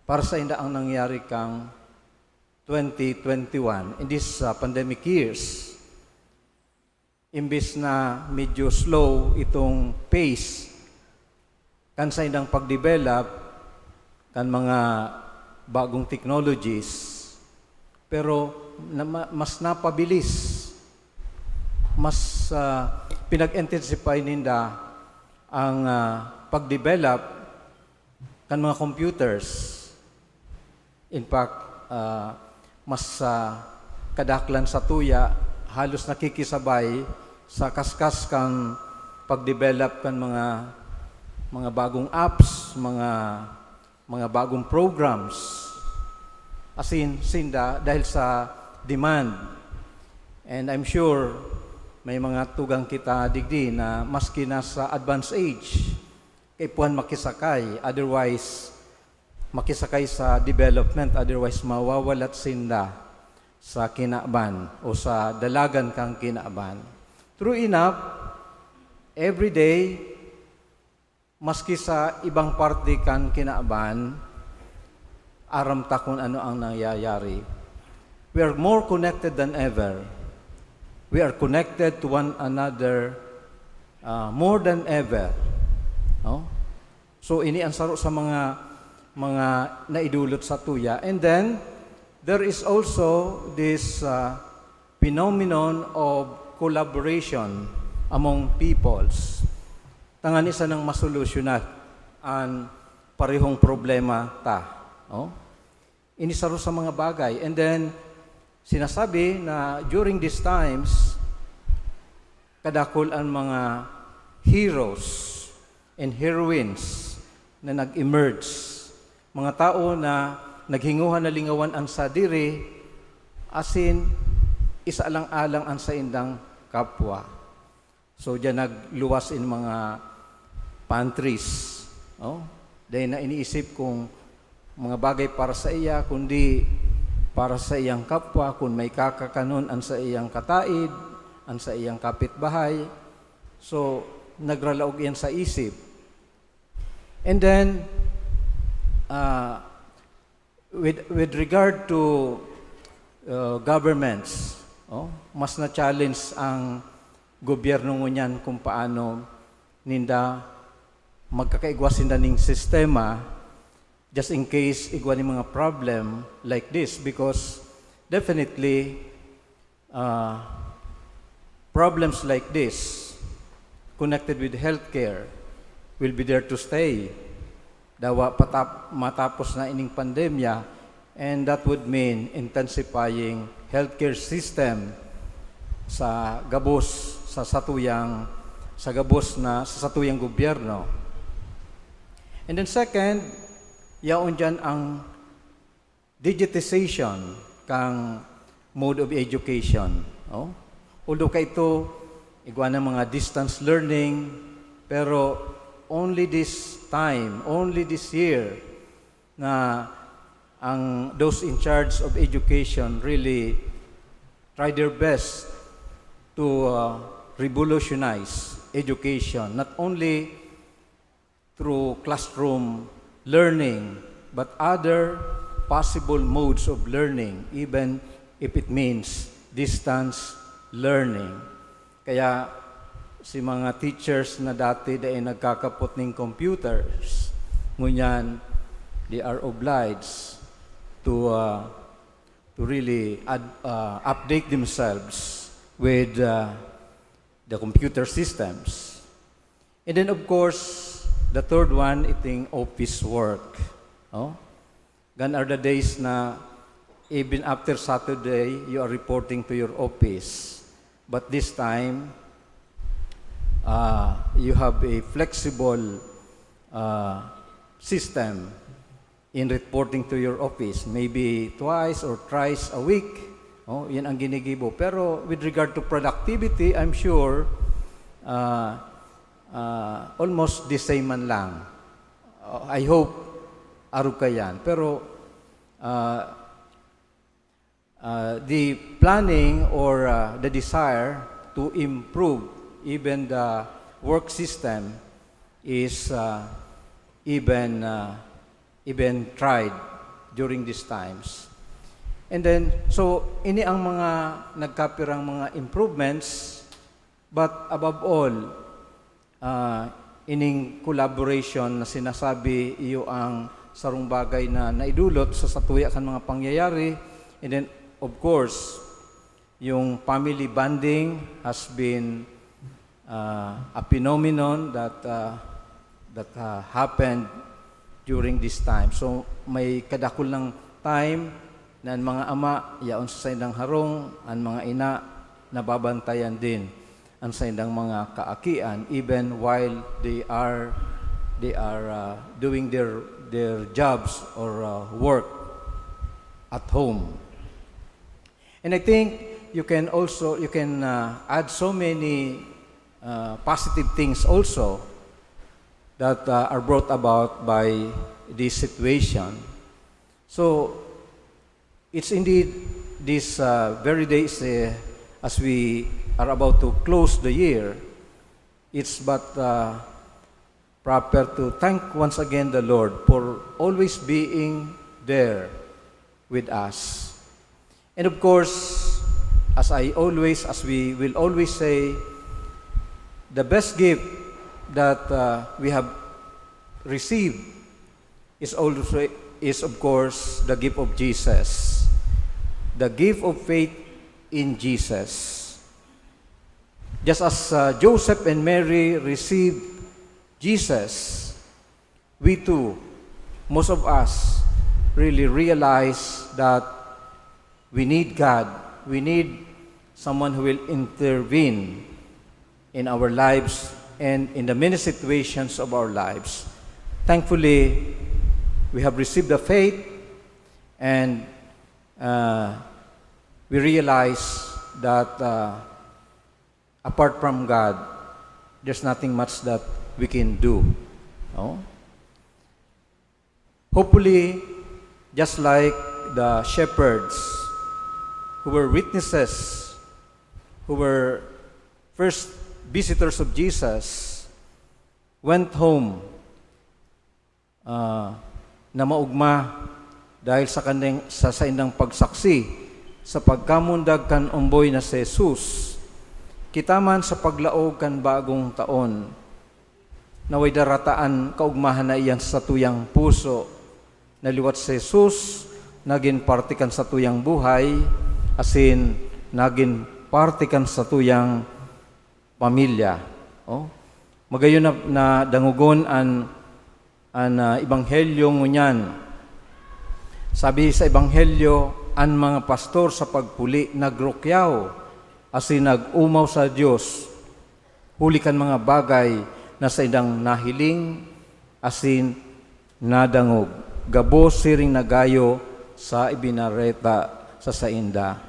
para sa inda ang nangyari kang 2021 in this pandemic years. Imbis na medyo slow itong pace kan sa indang pagdevelop kan mga bagong technologies, pero mas napabilis, mas pinag-intensify ninda ang pagdevelop kan mga computers. In fact, mas kadaklan sa tuya, halos nakikisabay sa kaskas kan pagdevelop kan mga bagong apps, mga bagong programs. As in, sinda dahil sa demand. And I'm sure may mga tugang kita digdi na maski nasa advanced age, kay puhan makisakay, otherwise makisakay sa development, otherwise mawawalat sinda sa kinaaban o sa dalagan kang kinaaban. True enough, every day, maski sa ibang parte kan kinaaban, aram ta kung ano ang nangyayari. We are more connected than ever. We are connected to one another more than ever. No? So ini ang saro sa mga naidulot sa tuya. And then there is also this phenomenon of collaboration among peoples. Tangan isa ng masolusyonan ang parehong problema ta. No? Ini saro sa mga bagay. And then sinasabi na during these times, kadakol ang mga heroes and heroines na nag-emerge. Mga tao na naghinguhan na lingawan ang sadiri, asin isa alang-alang ang sa indang kapwa. So diyan nagluwas in mga pantries. Oh? Dahil na iniisip kung mga bagay para sa iya, kundi para sa iyang kapwa, kung may kakakanon ang sa iyang kataid, ang sa iyang kapitbahay. So, nagralaog yan sa isip. And then, with regard to governments, mas na-challenge ang gobyerno ngunyan kung paano ninda magkakaigwas ninda ning sistema just in case igwa ni mga problem like this, because definitely problems like this connected with healthcare will be there to stay. Dawa matapos na ining pandemya, and that would mean intensifying healthcare system sa gabos sa satuyang gobyerno. And then second, yaon dyan ang digitization kang mode of education. Although ka ito, igwa ng mga distance learning, pero only this time, only this year, na those in charge of education really try their best to revolutionize education, not only through classroom learning, but other possible modes of learning, even if it means distance learning. Kaya si mga teachers na dati ay nagkakapot ng computers, ngunyan, they are obliged to really update themselves with the computer systems. And then, of course, the third one, iting office work. Oh? Gan are the days na even after Saturday, you are reporting to your office. But this time, you have a flexible system in reporting to your office. Maybe twice or thrice a week. Oh, yan ang ginigibo. Pero with regard to productivity, I'm sure almost the same man lang. I hope arug ka yan. Pero the planning or the desire to improve even the work system is even tried during these times. And then, so, ini ang mga nagkapirang mga improvements, but above all, ining collaboration na sinasabi iyo ang sarong bagay na naidulot sa satuya kan mga pangyayari. And then, of course, yung family bonding has been a phenomenon that happened during this time. So, may kadakol ng time na ang mga ama yaon sa indang harong, ang mga ina nababantayan din ang sa indang mga kaakian even while they are doing their jobs or work at home. And I think you can add so many positive things also that are brought about by this situation. So, it's indeed these very days as we are about to close the year, it's but proper to thank once again the Lord for always being there with us. And of course, as we will always say, the best gift that we have received is of course the gift of Jesus. The gift of faith in Jesus. Just as Joseph and Mary received Jesus, we too, most of us, really realize that we need God. We need someone who will intervene in our lives and in the many situations of our lives. Thankfully, we have received the faith and we realize that apart from God, there's nothing much that we can do. No? Hopefully, just like the shepherds who were witnesses, who were first visitors of Jesus, went home na maugma dahil sa indang pagsaksi sa pagkamundag kan umboy na si Jesus, kita man sa paglaog kan bagong taon, naway darataan kaugmahan na iyan sa tuyang puso, naliwat si Jesus, naging parte kan sa tuyang buhay, asin naging parte kan sa tuyang pamilya. Oh? Magayon na dangugon an ebanghelyo ngunyan. Sabi sa ebanghelyo, ang mga pastor sa pagpuli nagrukyaw, asin nag-umaw sa Diyos, huli kan mga bagay na sa indang nahiling, asin nadangog, gabo siring nagayo sa ibinareta sa sainda.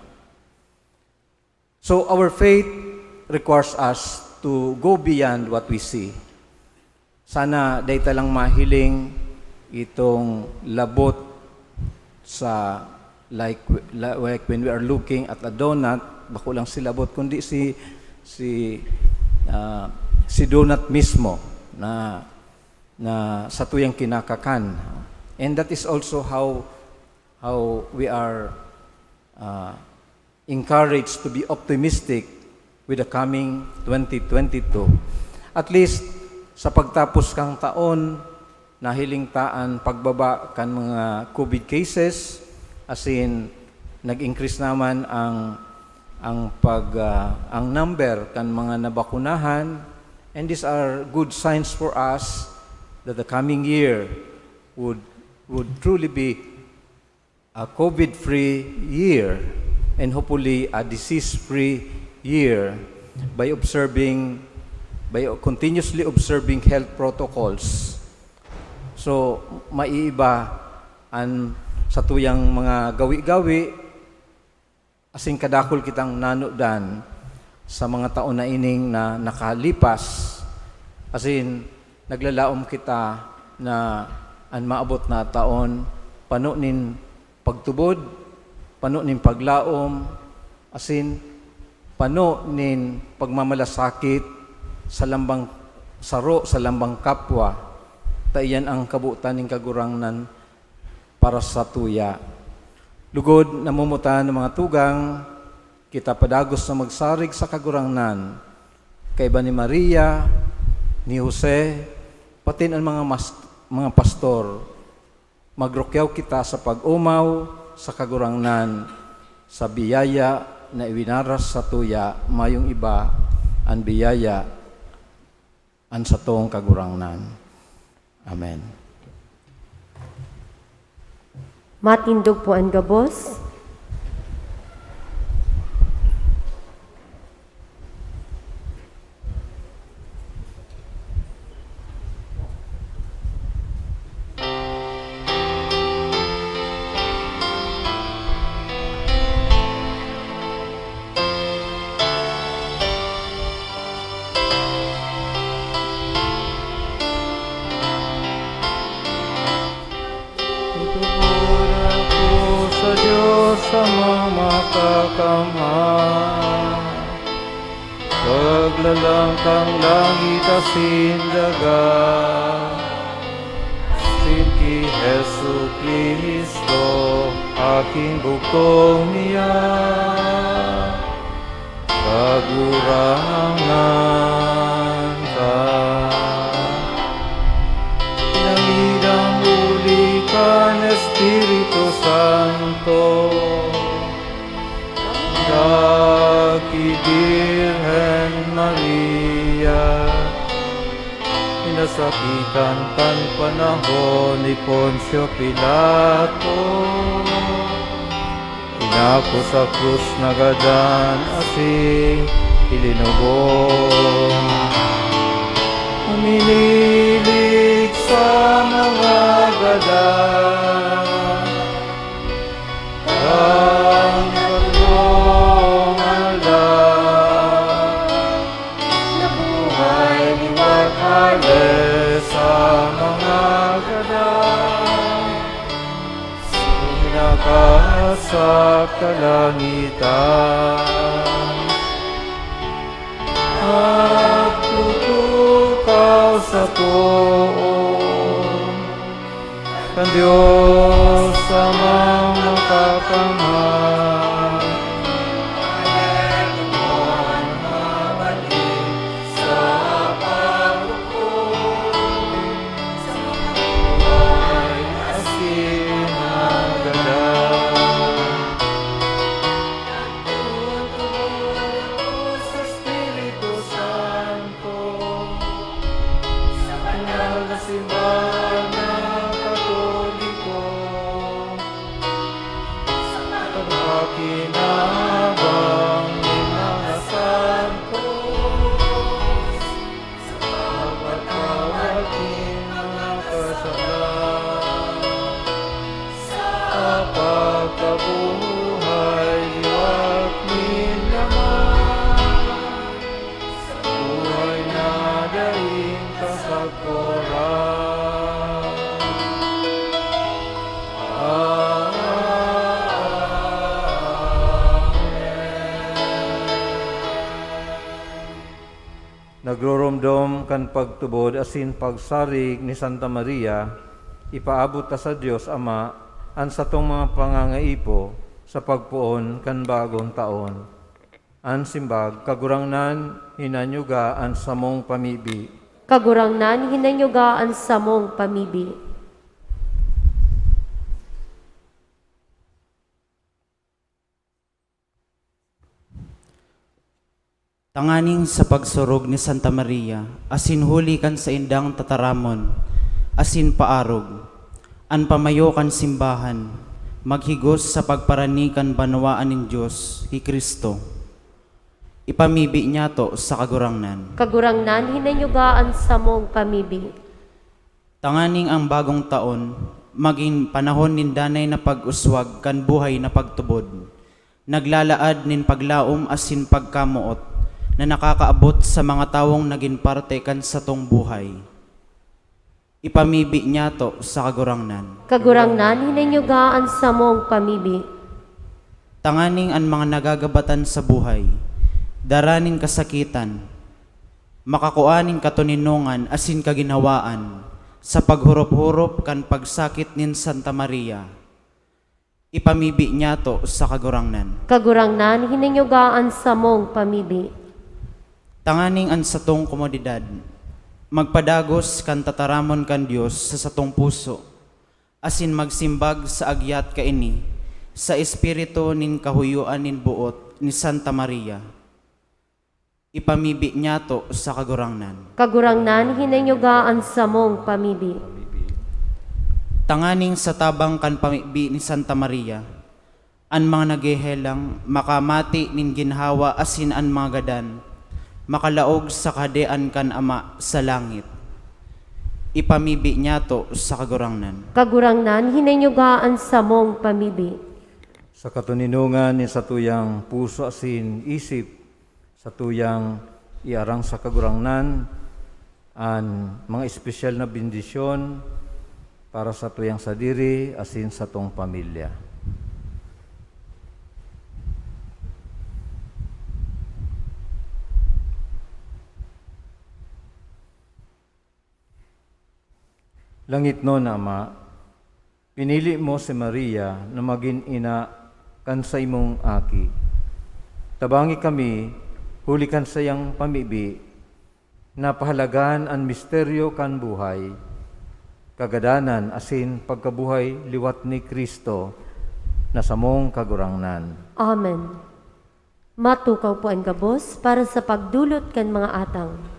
So our faith requires us to go beyond what we see. sana data lang mahiling itong labot sa like when we are looking at a donut, bako lang si labot kundi si donut mismo na sa tuyang kinakakan. And that is also how we are encouraged to be optimistic with the coming 2022. At least sa pagtapos kang taon, nahiling taan pagbaba kan mga COVID cases, as in nag-increase naman ang number kan mga nabakunahan, and these are good signs for us that the coming year would truly be a COVID-free year and hopefully a disease-free year by continuously observing health protocols. So, maiiba sa tuyang mga gawi-gawi, asing kadakol kitang nanudan sa mga taon na ining na nakalipas, asin naglalaom kita na ang maabot na taon, panunin pagtubod, panunin paglaom, asin panunin pagmamalasakit sa lambang saro, sa lambang kapwa. Taiyan ang kabutan ng kagurangnan para sa tuya. Lugod, namumutan ng mga tugang, kita padagos na magsarig sa kagurangnan, kay ba ni Maria, ni Jose, pati ang mga pastor, magrokyaw kita sa pag-umaw, sa kagurangnan, sa biyaya na iwinaras sa tuya, mayong iba, ang biyaya, ang sa tong kagurangnan. Amen. Matindog po ang gabos. Tutubod ako sa Diyos sa mga kakamay. Paglalangkang langit asin daga, sin ki Jesu Cristo, aking bugtong niya. Kagurangan ka, pinangidang uli ka ng Espiritu Santo, Daki Birhen Maria, pinasakitan kan panahon ni Poncio Pilato, inako sa krus nagadan asing ilinubong. Uminilig sa mga gadan, ang katong aldan, nabuhay liwat hales sa mga gadan, sinakasap kalangitan, at tutukaw sa tuon, kan Diyos sa mga kakamay. Asin ang ganda, sa Espiritu Santo, sa banal na simbahan ng Katoliko, sa pagpakinabang ng mga santos, sa pagpatawad ng mga kasalanan, sa pagkabuhay liwat nilaman, sa buhay na daing kasagpo nagroromdom kan pagtubod asin pagsarig ni Santa Maria, ipaabot ta sa Dios Ama an satong mga pangangaipo sa pagpuon kan bagong taon. An simbag kagurangnan hinanyuga an samong pamibi. Kagurangnan hinanyugaan sa mong pamibi. Tanganing sa pagsurog ni Santa Maria, asin huli kan sa indang tataramon, asin paarog, an pamayo kan simbahan, maghigos sa pagparanikan banwaan ng Diyos, hi Kristo. Ipamibi niya to sa kagurangnan. Kagurangnan hinanyugaan sa mong pamibi. Tanganing ang bagong taon, maging panahon nin danay na pag-uswag kan buhay na pagtubod, naglalaad nin paglaom asin pagkamuot, na nakakaabot sa mga tawong naging parte kan sa tong buhay. Ipamibi niya to sa kagurangnan. Kagurangnan hinanyugaan sa mong pamibi. Tanganing ang mga nagagabatan sa buhay, daraning kasakitan, makakuaning katuninungan asin kaginawaan, sa paghurup-hurup kan pagsakit nin Santa Maria. Ipamibi niya to sa kagurangnan. Kagurangnan hinanyugaan sa mong pamibi. Tanganing an satong komodidad, magpadagos kan tataramon kan Dios sa satong puso, asin magsimbag sa agyat kaini, sa espiritu nin kahuyuan nin buot ni Santa Maria. Ipamibi niya to sa kagurangnan. Kagurangnan hinanyugaan sa mong pamibi. Tanganing sa tabang kan pamibi ni Santa Maria, an mga nagehelang makamati nin ginhawa asin an mga gadan, makalaog sa kadean kan Ama sa langit. Ipamibi niya to sa kagurangnan. Kagurangnan hinanyugaan sa mong pamibi. Sa katuninungan ni sa tuyang puso asin isip, sa tuyang iarang sa kagurangnan, an mga espesyal na bendisyon para sa tuyang sadiri asin sa tong pamilya. Langit no na Ama, pinili mo si Maria na maging ina kan sa imong aki. Tabangi kami, huli kan sayang pamibi, na pahalagan ang misteryo kan buhay, kagadanan asin pagkabuhay liwat ni Kristo na samong kagurangnan. Amen. Matukaw po ang gabos para sa pagdulot kan mga atang.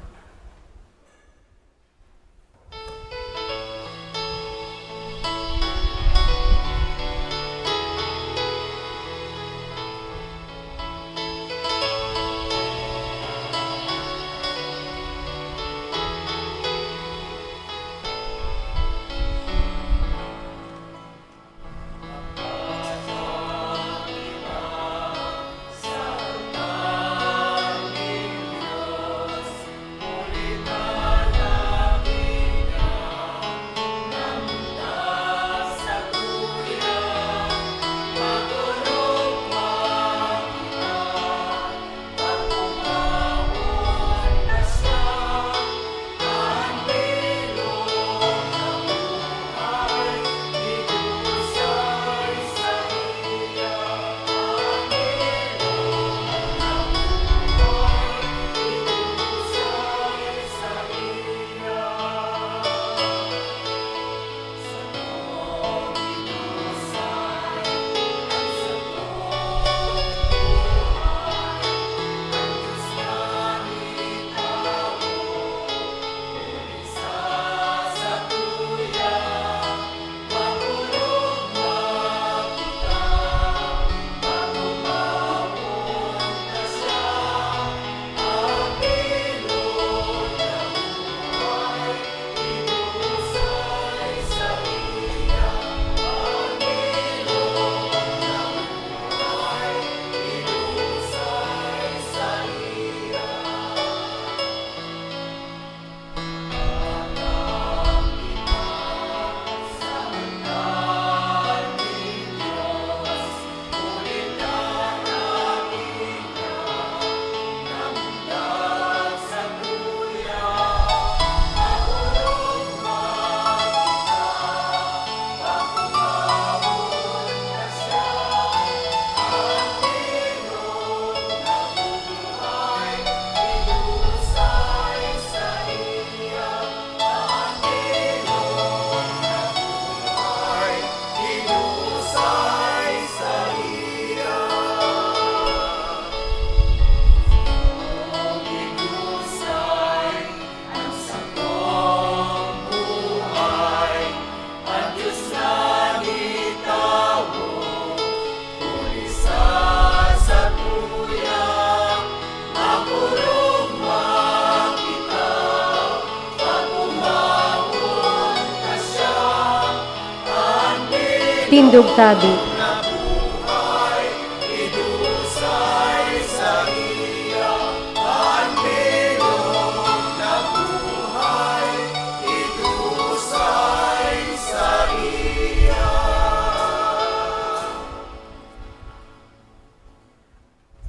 Tindog tabi.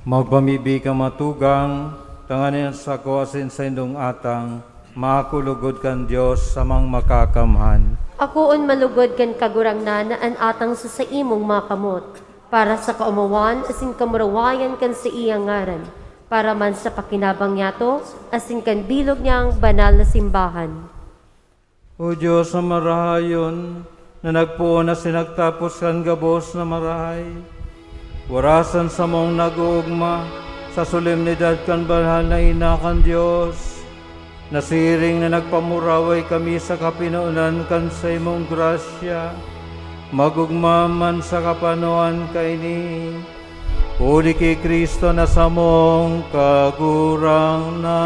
Magpamibi ka matugang, tanganin sa kuasin sa indong atang, makulugod kan Diyos sa mang makakamhan. Akoon malugod kan kagurangnan na an atang sa imong makamot, para sa kaumawan asin kamurawayan kan sa iyang ngaran, para man sa pakinabang yato, asin kan bilog niyang banal na simbahan. O Diyos na marahayon, na nagpuon na sinagtapos kan gabos na marahay, warasan sa mong nag-uugma, sa solemnidad kan banal na ina kan Diyos, nasiring na nagpamuraway kami sa kapinuunan kan sa imong grasya, magugmaman sa kapanuan kaini, uli kay Kristo na sa mong kagurangnan.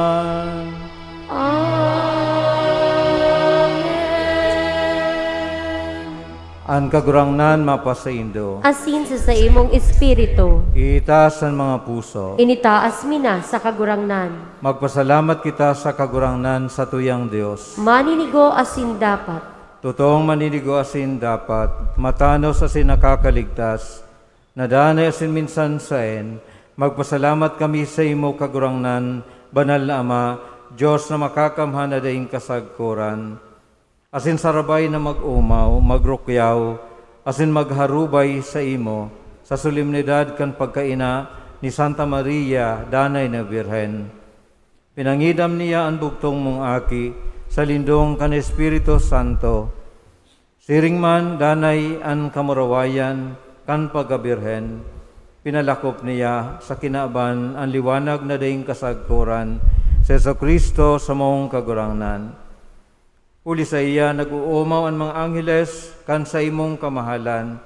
Ang kagurangnan mapasaindo, Asin sa imong espiritu, itaas ang mga puso. initaas mina sa kagurangnan. Magpasalamat kita sa kagurangnan sa tuyang Diyos. Maninigo asin dapat. Totoong maninigo asin dapat, matanos asin nakakaligtas, nadanay asin minsan saen, magpasalamat kami sa imo kagurangnan, banal na Ama, Diyos na makakamhan na daing kasagkuran. Asin sarabay na mag-umaw, magrukyaw, asin magharubay sa imo, sa solemnidad kan pagkaina ni Santa Maria, danay na Birhen. Pinangidam niya ang bugtong mong aki, sa lindong kan Espiritu Santo. Siring man, danay ang kamurawayan, kan pagabirhen. Pinalakop niya sa kinaaban ang liwanag na daing kasagkuran, sa Jesu-Kristo sa mong kagurangnan. Uli sa iya, nag-uumaw ang mga angheles kan sa imong kamahalan,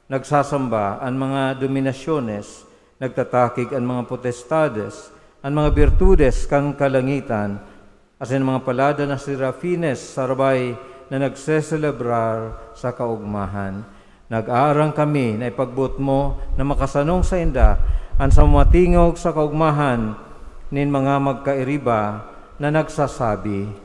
nagsasamba ang mga dominasyones, nagtatakig ang mga potestades, ang mga birtudes kan kalangitan, asin mga palada na serafines sarabay na nagseselebrar sa kaugmahan. Nag-aarang kami na ipagbuot mo na makasanong sa inda ang sa matingog sa kaugmahan nin mga magkairiba na nagsasabi,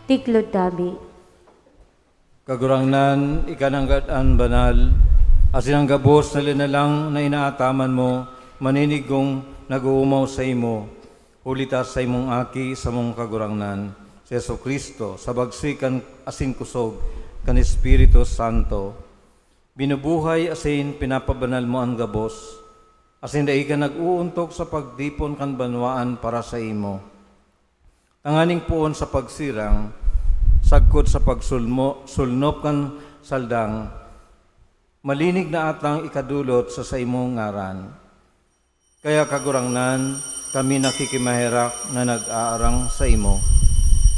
Tiklod tabi. kagurangnan, ikananggataan banal, asin ang gabos na linalang na inaataman mo, maninigong nag-uumaw sa imo, ulitas sa imong aki sa mong kagurangnan, si Jesu-Kristo, sa bagsikan asin kusog, kan Espiritu Santo. Binubuhay asin pinapabanal mo ang gabos, asin dai ka nag-uuntok sa pagdipon kan banwaan para sa imo. Tanganing puon sa pagsirang, sagkod sa pagsulnop kan saldang, malinig na atang ikadulot sa imong ngaran. Kaya kagurangnan, kami nakikimahirak na nag-aarang sa imo.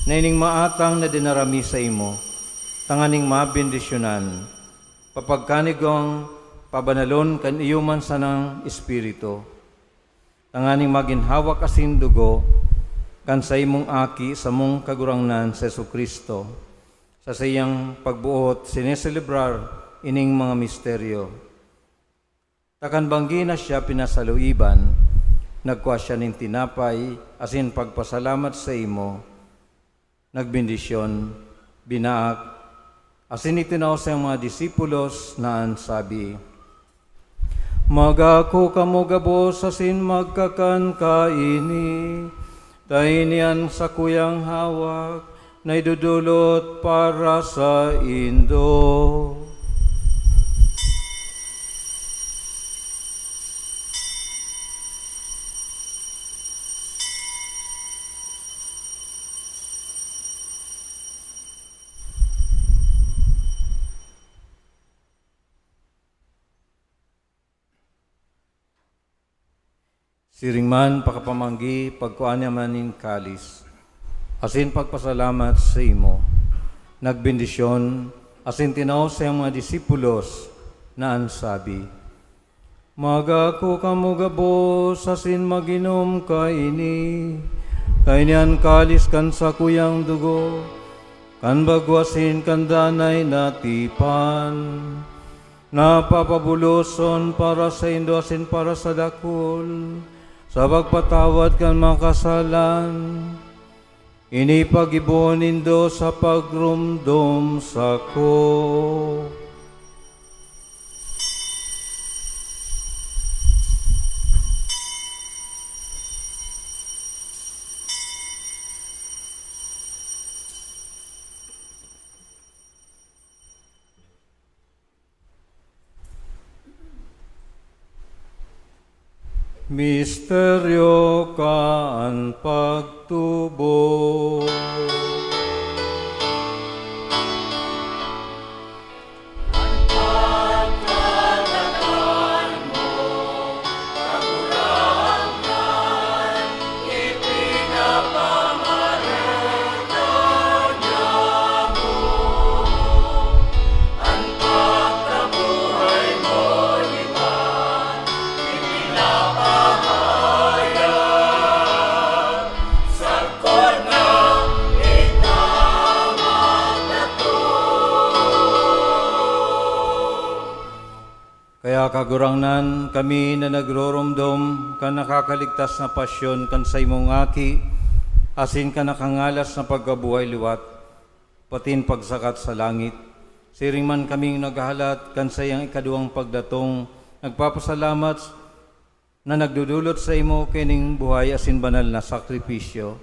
Naining maatang na dinarami sa imo, tanganing mabindisyonan, papagkanigong pabanalon kan iyuman sa ng Espiritu. Tanganing maginhawak asin dugo, kan sa imong aki sa mong kagurangnan sa Jesu-Kristo, sa siyang pagbuot sineselebrar ining mga misteryo. Takan banggi na siya pinasaluiban, nagkuha siya ning tinapay, asin pagpasalamat sa imo, nagbindisyon, binaak, asin itinaw sa mga disipulos na ansabi, Magako kamo gabos asin magkakan kaini, tainian sa kuyang hawak, na idudulot para sa Indo. Siringman pakapamanggi pagkuan niya maning kalis. Asin pagpasalamat sa imo. Nagbendisyon asin tinaw sa iyang mga disipulos na ansabi, Magako kamo gabos asin maginom kaini. Kainian kalis kan sa kuyang dugo, kan bagwasin kan danay natipan. Napapabuloson para sa Indo asin para sa dakul. Sa pagpatawad kan makasalan, inipag-ibon nindo sa pagrumdom sako. Misteryo kaan pagtubo. Kaya kagurangnan kami na nagroromdom kan nakakaligtas na pasyon kan sa imong aki, asin ka nakangalas na pagkabuhay liwat, patin pagsakat sa langit. Siring man kaming naghahalat kan sa iyang ikaduwang pagdatong, nagpapasalamat na nagdudulot sa imo kining buhay asin banal na sakripisyo.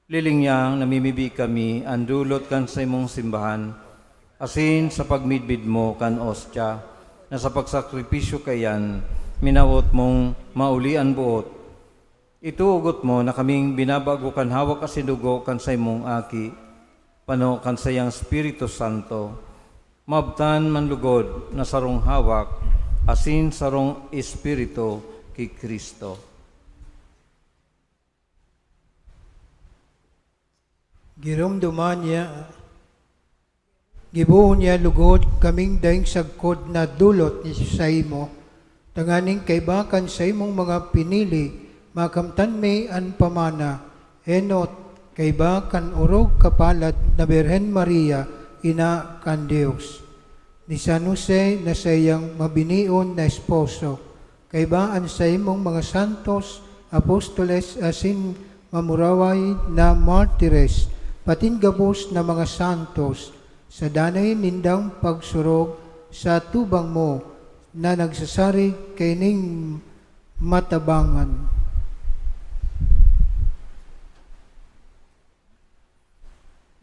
Lilingyang namimibi kami ang dulot kan sa imong simbahan, asin sa pagmidbid mo kan ostya, na sa pagsakripisyo kayan, minawot mong maulian buot. Ituugot mo na kaming binabago kan hawak asinugo kan sa imong aki, pano kan sa iyang Espiritu Santo, mabtan manlugod na sarong hawak, asin sarong Espiritu ki Kristo. Giromduman niya, gibuhon niya lugod kaming daing sagkod na dulot ni sa imo, tanganing kaibakan sa imong mga pinili, makamtan may an pamana, enot kaibakan urog kapalad na Birhen Maria, ina kan Dios. Ni San Jose na sa iyang mabinion na esposo, kaibaan sa imong mga santos, apostoles asin mamuraway na martires, patin gabos na mga santos, sa danay nindang pagsurog sa tubang mo na nagsasari kaining matabangan.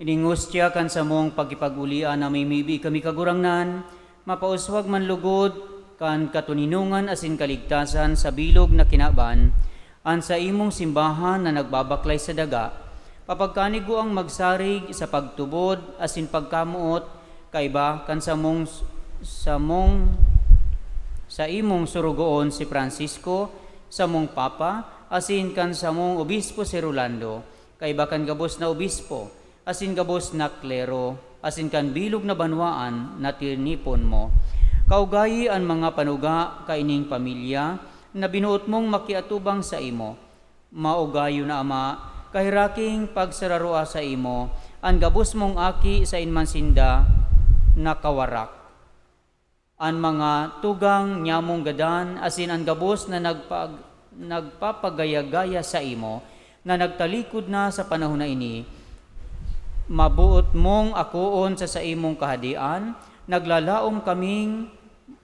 Iningustya kan sa mong pagkipagulian na may mibi kami kagurangnan, mapauswag man lugod kan katuninungan asin kaligtasan sa bilog na kinaban, an sa imong simbahan na nagbabaklay sa daga, papagkanigo ang magsarig sa pagtubod asin pagkamuot kaiba kan sa imong surugoon si Francisco, sa mong papa asin kan sa mong obispo si Rolando, kaiba kan gabos na obispo asin gabos na klero asin kan bilog na banwaan na tinipon mo. Kaugayi ang mga panuga kaining pamilya na binuot mong makiatubang sa imo. Maugayo na Ama, kahiraking pagsararua sa imo, ang gabos mong aki sa inmansinda na kawarak. Ang mga tugang nyamong gadan, asin ang gabos na nagpapagaya-gaya sa imo, na nagtalikod na sa panahon na ini, mabuot mong akoon sa imong kahadian, naglalaom kaming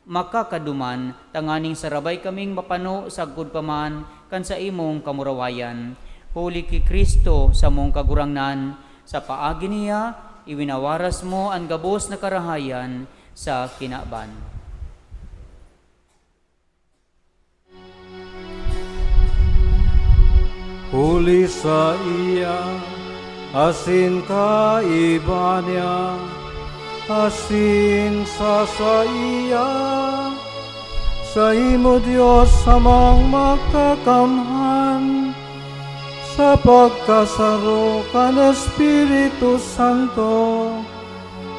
makakaduman, tanganing sarabay kaming mapano sa agud paman kan sa imong kamurawayan. Huli ki Kristo sa mong kagurangnan, sa paagi niya, iwinawaras mo ang gabos na karahayan sa kinaban. Huli sa iya, asin ka iba niya, asin sa iya, sa imo Diyos samang makakamhan, sa pagkasaro kan Espiritu Santo,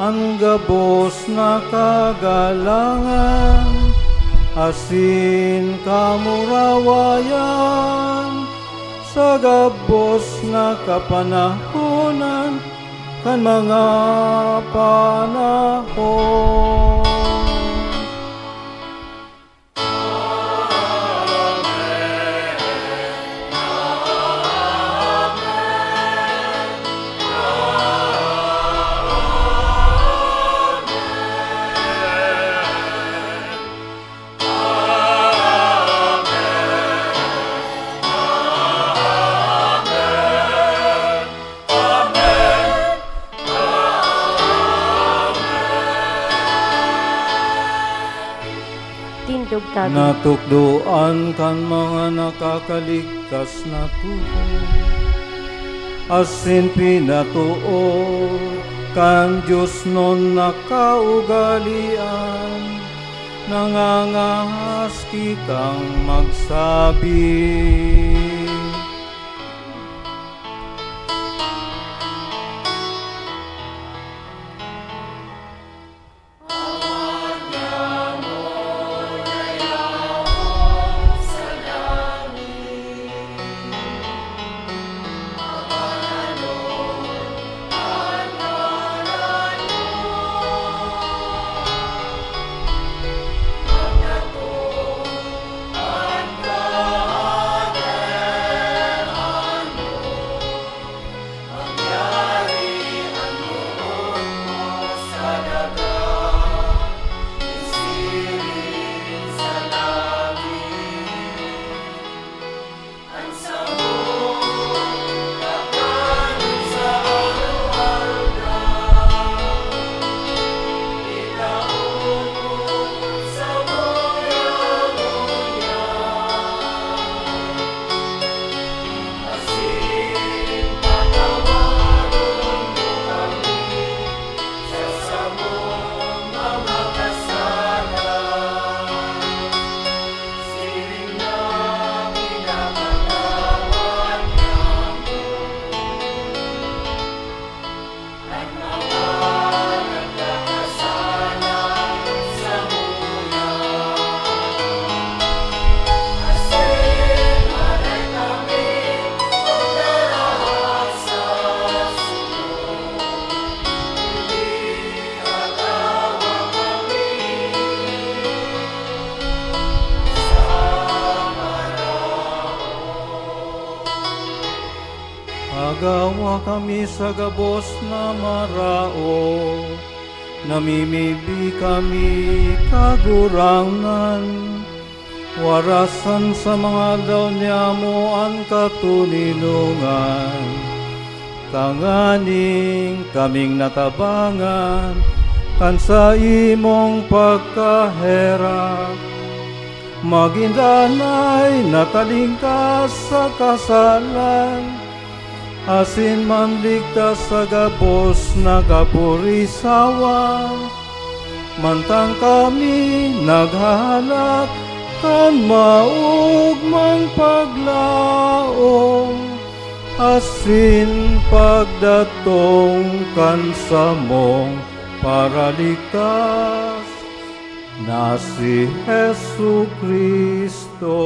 ang gabos na kagalangan, asin kamurawayan, sa gabos na kapanahonan, kan mga panahon. Tindog tabi. Natukdoan kan mga nakakaligtas na tuho, asin pinatuo kan Diyos non nakaugalian, nangangahas kitang magsabi. Agawa kami sa gabos na marao, namimibi kami kagurangan, warasan sa mga daw niya mo ang katuninungan. Tanganing kaming natabangan, kan sa imong pagkahera, magindanay natalingkas sa kasalan, asin man ligtas sa gabos na kapurisawa, mantang kami naghahanap kan maugmang paglaom, asin pagdatong kan samong para ligtas na si Jesu Kristo.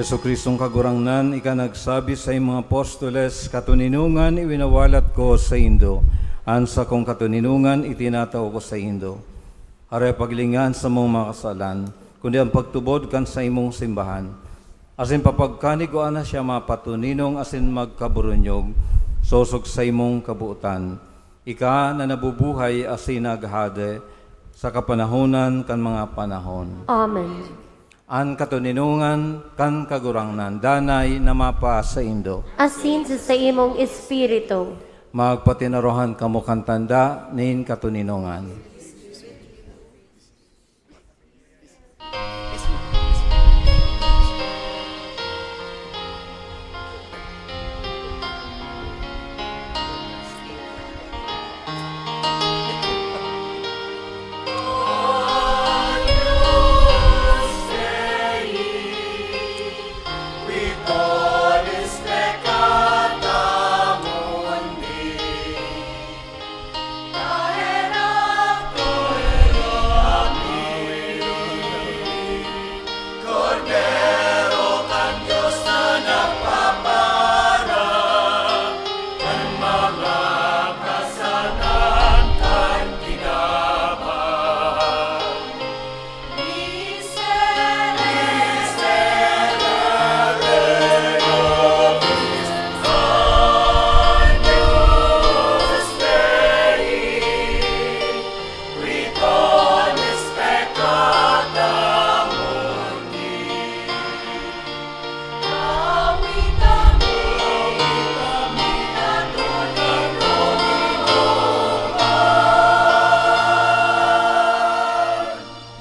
Yesu Kristong kagurangnan, ika nagsabi sa imong apostoles, katuninungan iwinawalat ko sa Indo, ansa kong katuninungan itinataw ko sa Indo. Aray paglingan sa mong mga kasalan, kundi ang pagtubod kan sa imong simbahan. Asin papagkanig ko ana siya mapatuninong asin magkaburunyog, sosog sa imong kabuutan. Ika na nabubuhay asin naghade sa kapanahonan kan mga panahon. Amen. An katuninungan kan kagurangnan, danay na mapa sa Indo. Asin sa imong espiritu. Magpatinarohan kamo kan tanda nin katuninungan.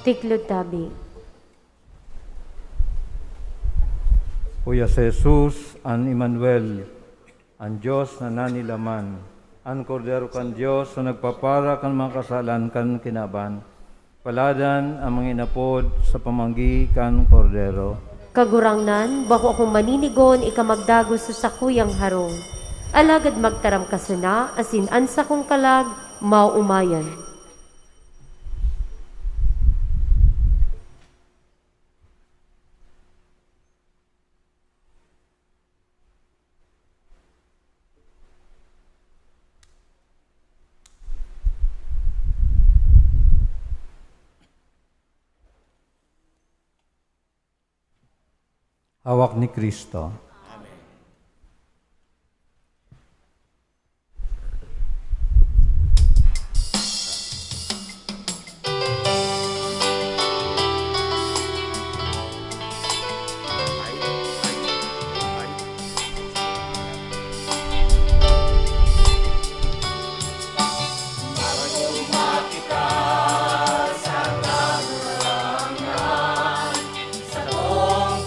Tiklod tabi. Kuya si Jesus, an Emmanuel, ang Diyos na nanilaman, ang kordero kan Diyos na nagpapara kan mga kasalan kan kinaban, paladan ang mga inapod sa pamanggi kan kordero. Kagurangnan, bako akong maninigon, ikamagdagos sa sakuyang harong. Alagad magtaram ka sana, asin ansa kong kalag, mauumayan. Hawak ni Kristo.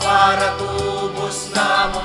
Para tubos na mo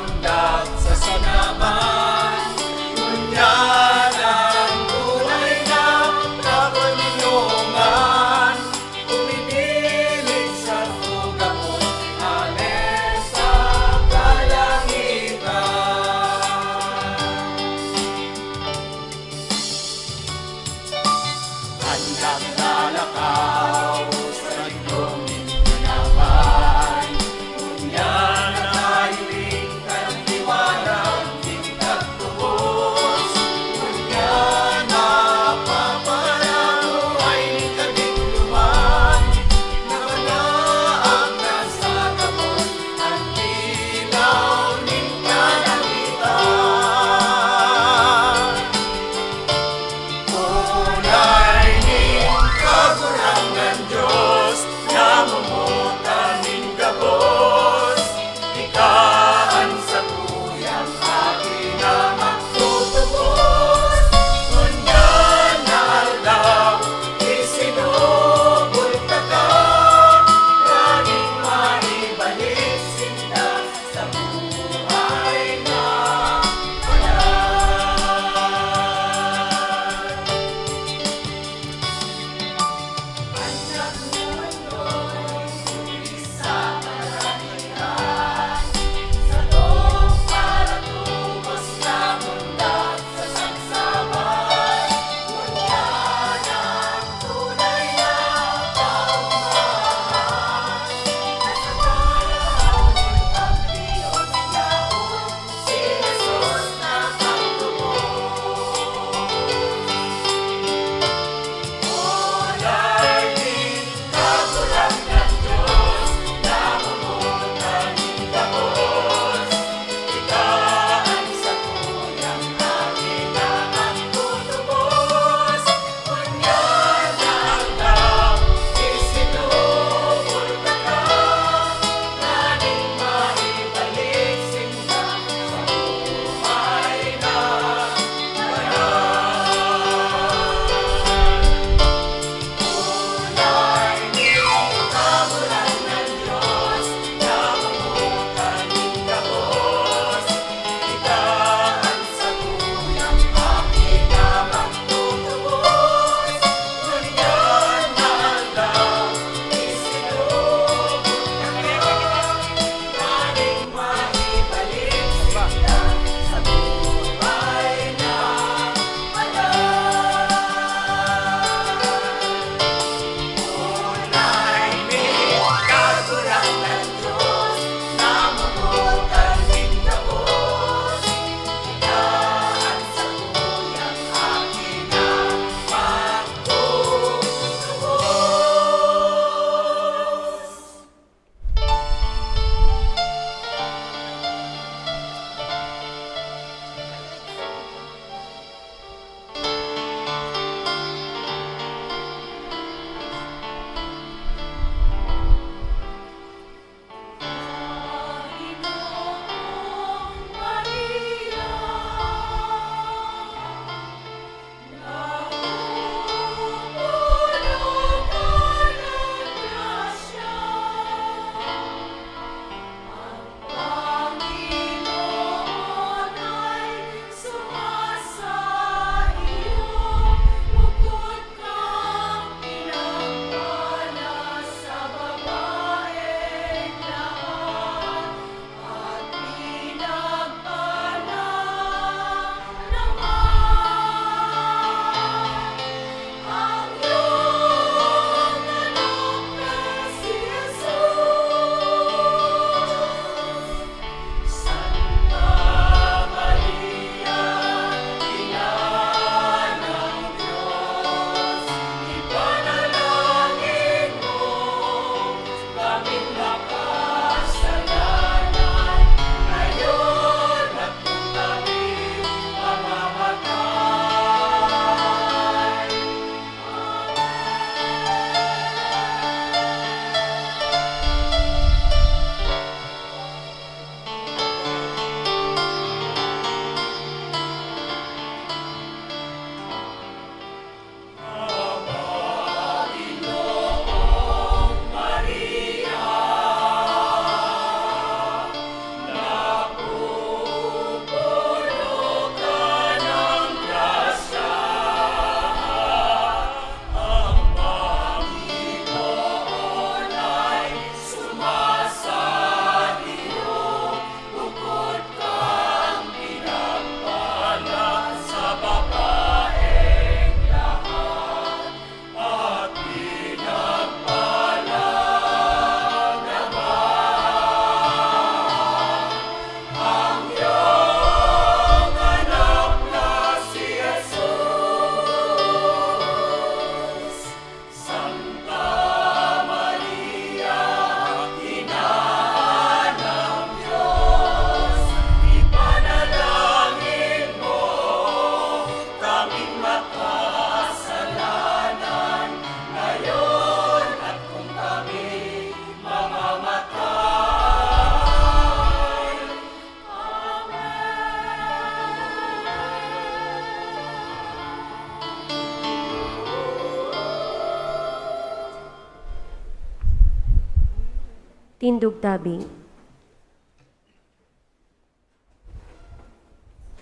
Tindog tabi.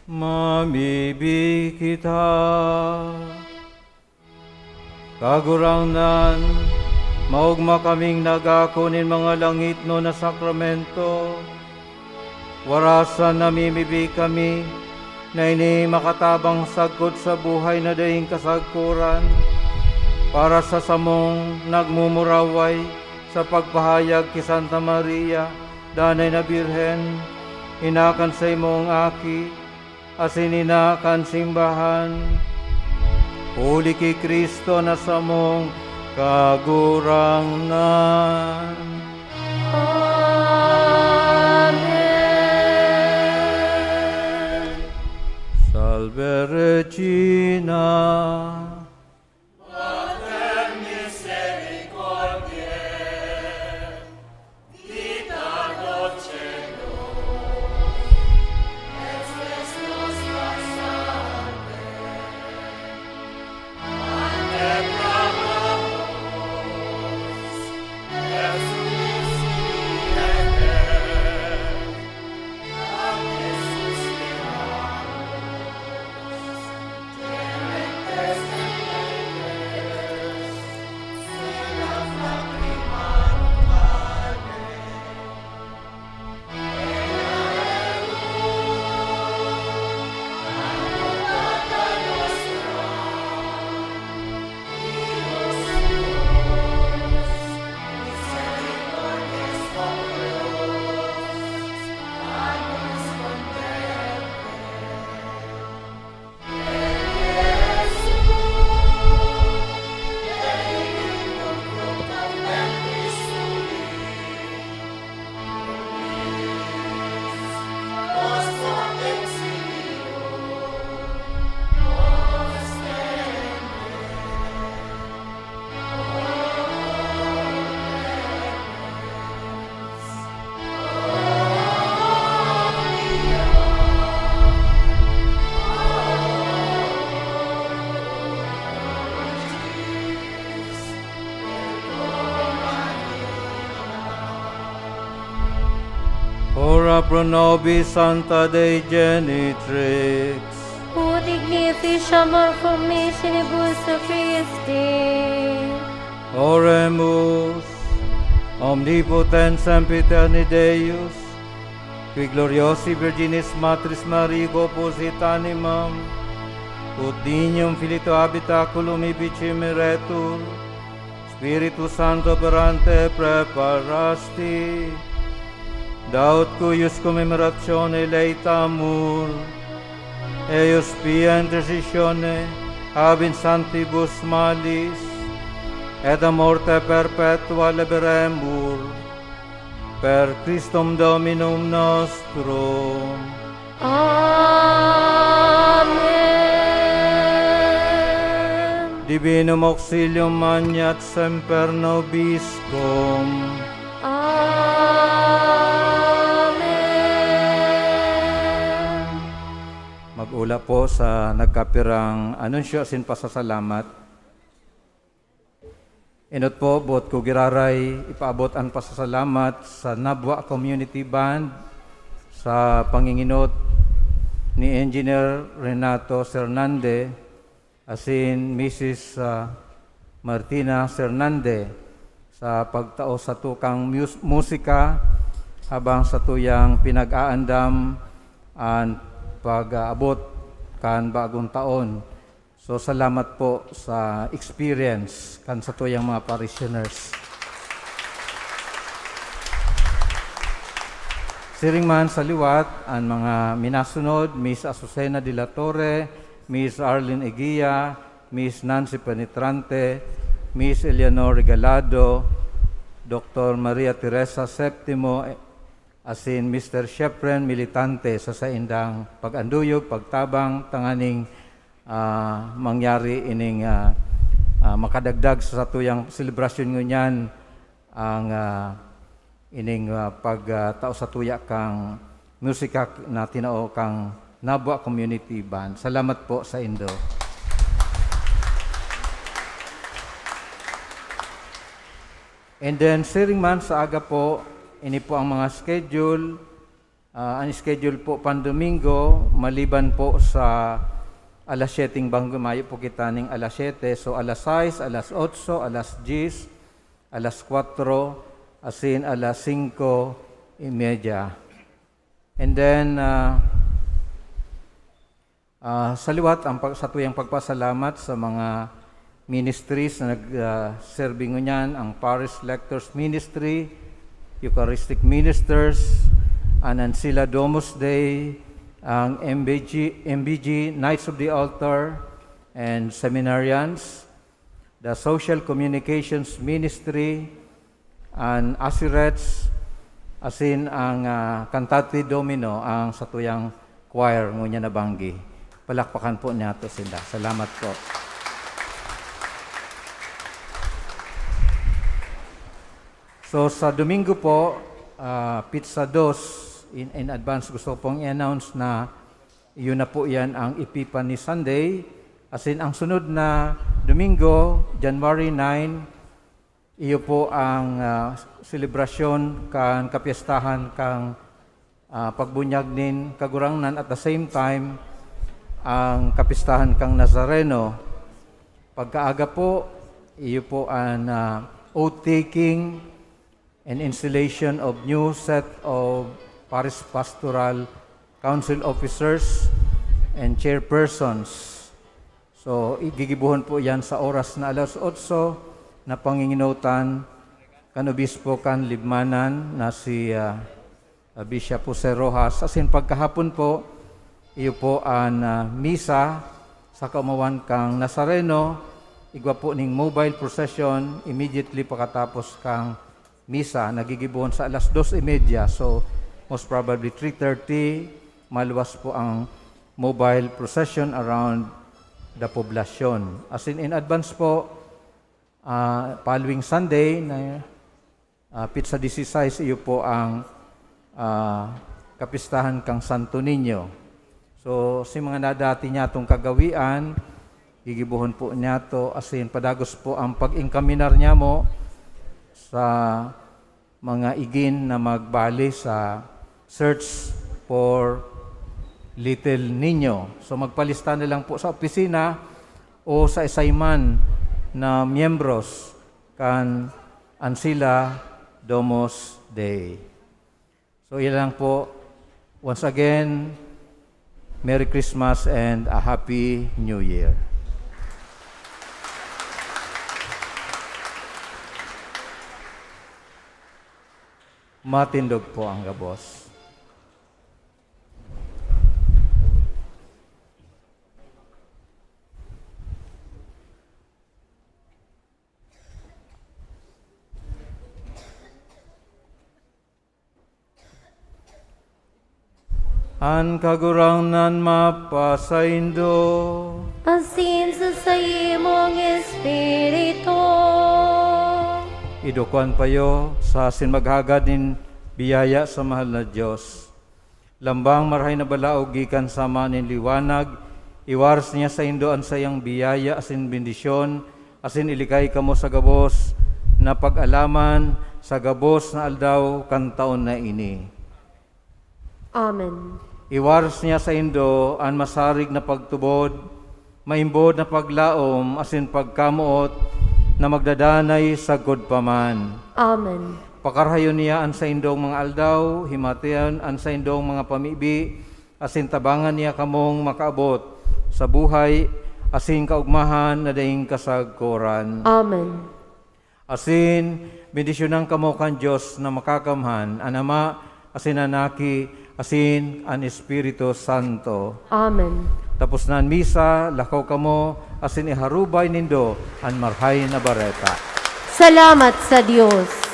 Mamibig kita, kagurangnan, maugma kaming nagakunin mga langit no na sakramento, warasan namimibig kami, na ini makatabang sagkod sa buhay na daing kasagkuran, para sa samong nagmumuraway sa pagpahayag ki Santa Maria, Danay na Birhen, inakan sa imong aki, asin inakan simbahan, huli ki Kristo na samong kagurangnan. Amen. Salve Regina, ora pro nobis Santa Dei Genitrix, Ut dignificiamur commissionibus Christi. oremus, omnipotens sempiterni Deus, qui gloriosi Virginis Matris Mariae opposit animam, ut dignum filito habitaculum ibici miretur, Spiritus Sancto operante preparasti, daut cuius commemoratione leitamur, eius pia intercessione ab in santibus malis, et a morte perpetua liberemur, per Christum Dominum nostrum. Amen. Divinum auxilium magnat semper nobiscum. Amen. Mag-ula po sa nagkapirang anunsyo asin pasasalamat. Inot po, bot ko giraray, ipaabot ang pasasalamat sa Nabwa Community Band sa panginginot ni Engineer Renato Cernande asin Mrs. Martina Cernande sa pagtao sa tukang musika habang sa tuyang pinag-aandam ang pag-aabot kan bagong taon. So salamat po sa experience kan sa tuyang mga parishioners. Siring man sa liwat ang mga minasunod, Miss Azucena de la Torre, Miss Arlene Eguia, Miss Nancy Penetrante, Miss Eleanor Regalado, Dr. Maria Teresa Septimo, asin Mr. Shepren Militante sa saindang pag-anduyog, pagtabang, tanganing mangyari ining makadagdag sa tuyang selebrasyon ngunyan ang ining pagtao sa tuya kang musika na tinao kang Nabwa Community Band. Salamat po sa Indo. And then, siring man sa aga po, ini po ang mga schedule. Ang schedule po pan-Domingo, maliban po sa alas 7 banggo mayo po kita ning alas 7. So alas 6, alas 8, alas 10, alas 4, asin alas 5:30. And then, sa liwat, sa tuyang pagpasalamat sa mga ministries na nag-serving niyan, ang Parish Lectors Ministry, Eucharistic Ministers, ang Ancilla Domus Day, ang MBG Knights of the Altar, and Seminarians, the Social Communications Ministry, and Asirets, asin ang Cantate Domino, ang satuyang choir ngunya na banggi. Palakpakan po niya to sila. Salamat po. So sa Domingo po, Pizza Dos, in advance gusto pong i-announce na yun na po yan ang Epiphany Sunday. As in, ang sunod na Domingo, January 9, iyo po ang selebrasyon kan kapiestahan kang pagbunyag nin kagurangnan, at the same time ang kapistahan kang Nazareno. Pagkaaga po, iyo po ang oath-taking and installation of new set of Parish Pastoral Council Officers and Chairpersons. So, igigibuhon po yan sa oras na alas 8 na panginginutan kan Obispo kan Libmanan na si Bishop Jose Rojas. Asin pagkahapon po, iyo po ang misa sa kaumawan kang Nazareno, igwa po ning mobile procession immediately pagkatapos kang misa, nagigibuhon sa alas 2:30. So, most probably 3:30, maluwas po ang mobile procession around the poblasyon. As in advance po, following Sunday, na Pizza 16, iyo po ang kapistahan kang Santo Niño. So, si mga nadati niya itong kagawian, gigibuhon po niya to, as in padagos po ang pag-inkaminar niya mo sa mga igin na magbali sa search for Little Niño. So magpalista na lang po sa opisina o sa assignment na miyembros kan Ancilla Domus Day. So yan lang po. Once again, Merry Christmas and a Happy New Year. Matindog po ang gabos. An kagurangnan mapasaindo, Asin sa sayimong Espiritu. idukuan payo sa asin maghagad nin biyaya sa mahal na Diyos. Lambang marhay na balaog gikan sama nin liwanag, iwaras niya sa indoan sayang biyaya asin bendisyon, asin ilikay kamo sa gabos na pag-alaman sa gabos na aldaw kan taon na ini. Amen. Iwaras niya sa indo ang masarig na pagtubod, maimbod na paglaom, asin pagkamuot, na magdadanay sa God paman. Amen. Pakarhayon niya ang sa indong mga aldaw, himatayan ang sa indong mga pamibi, asin tabangan niya kamong makaabot sa buhay, asin kaugmahan na daing kasagkoran. Amen. Asin, bendisyonan kamo kan Diyos na makakamhan, an Ama, asin anaki, asin an Espiritu Santo. Amen. Tapos na ang misa, lakaw kamo, asin iharubay nindo ang marhay na bareta. Salamat sa Diyos.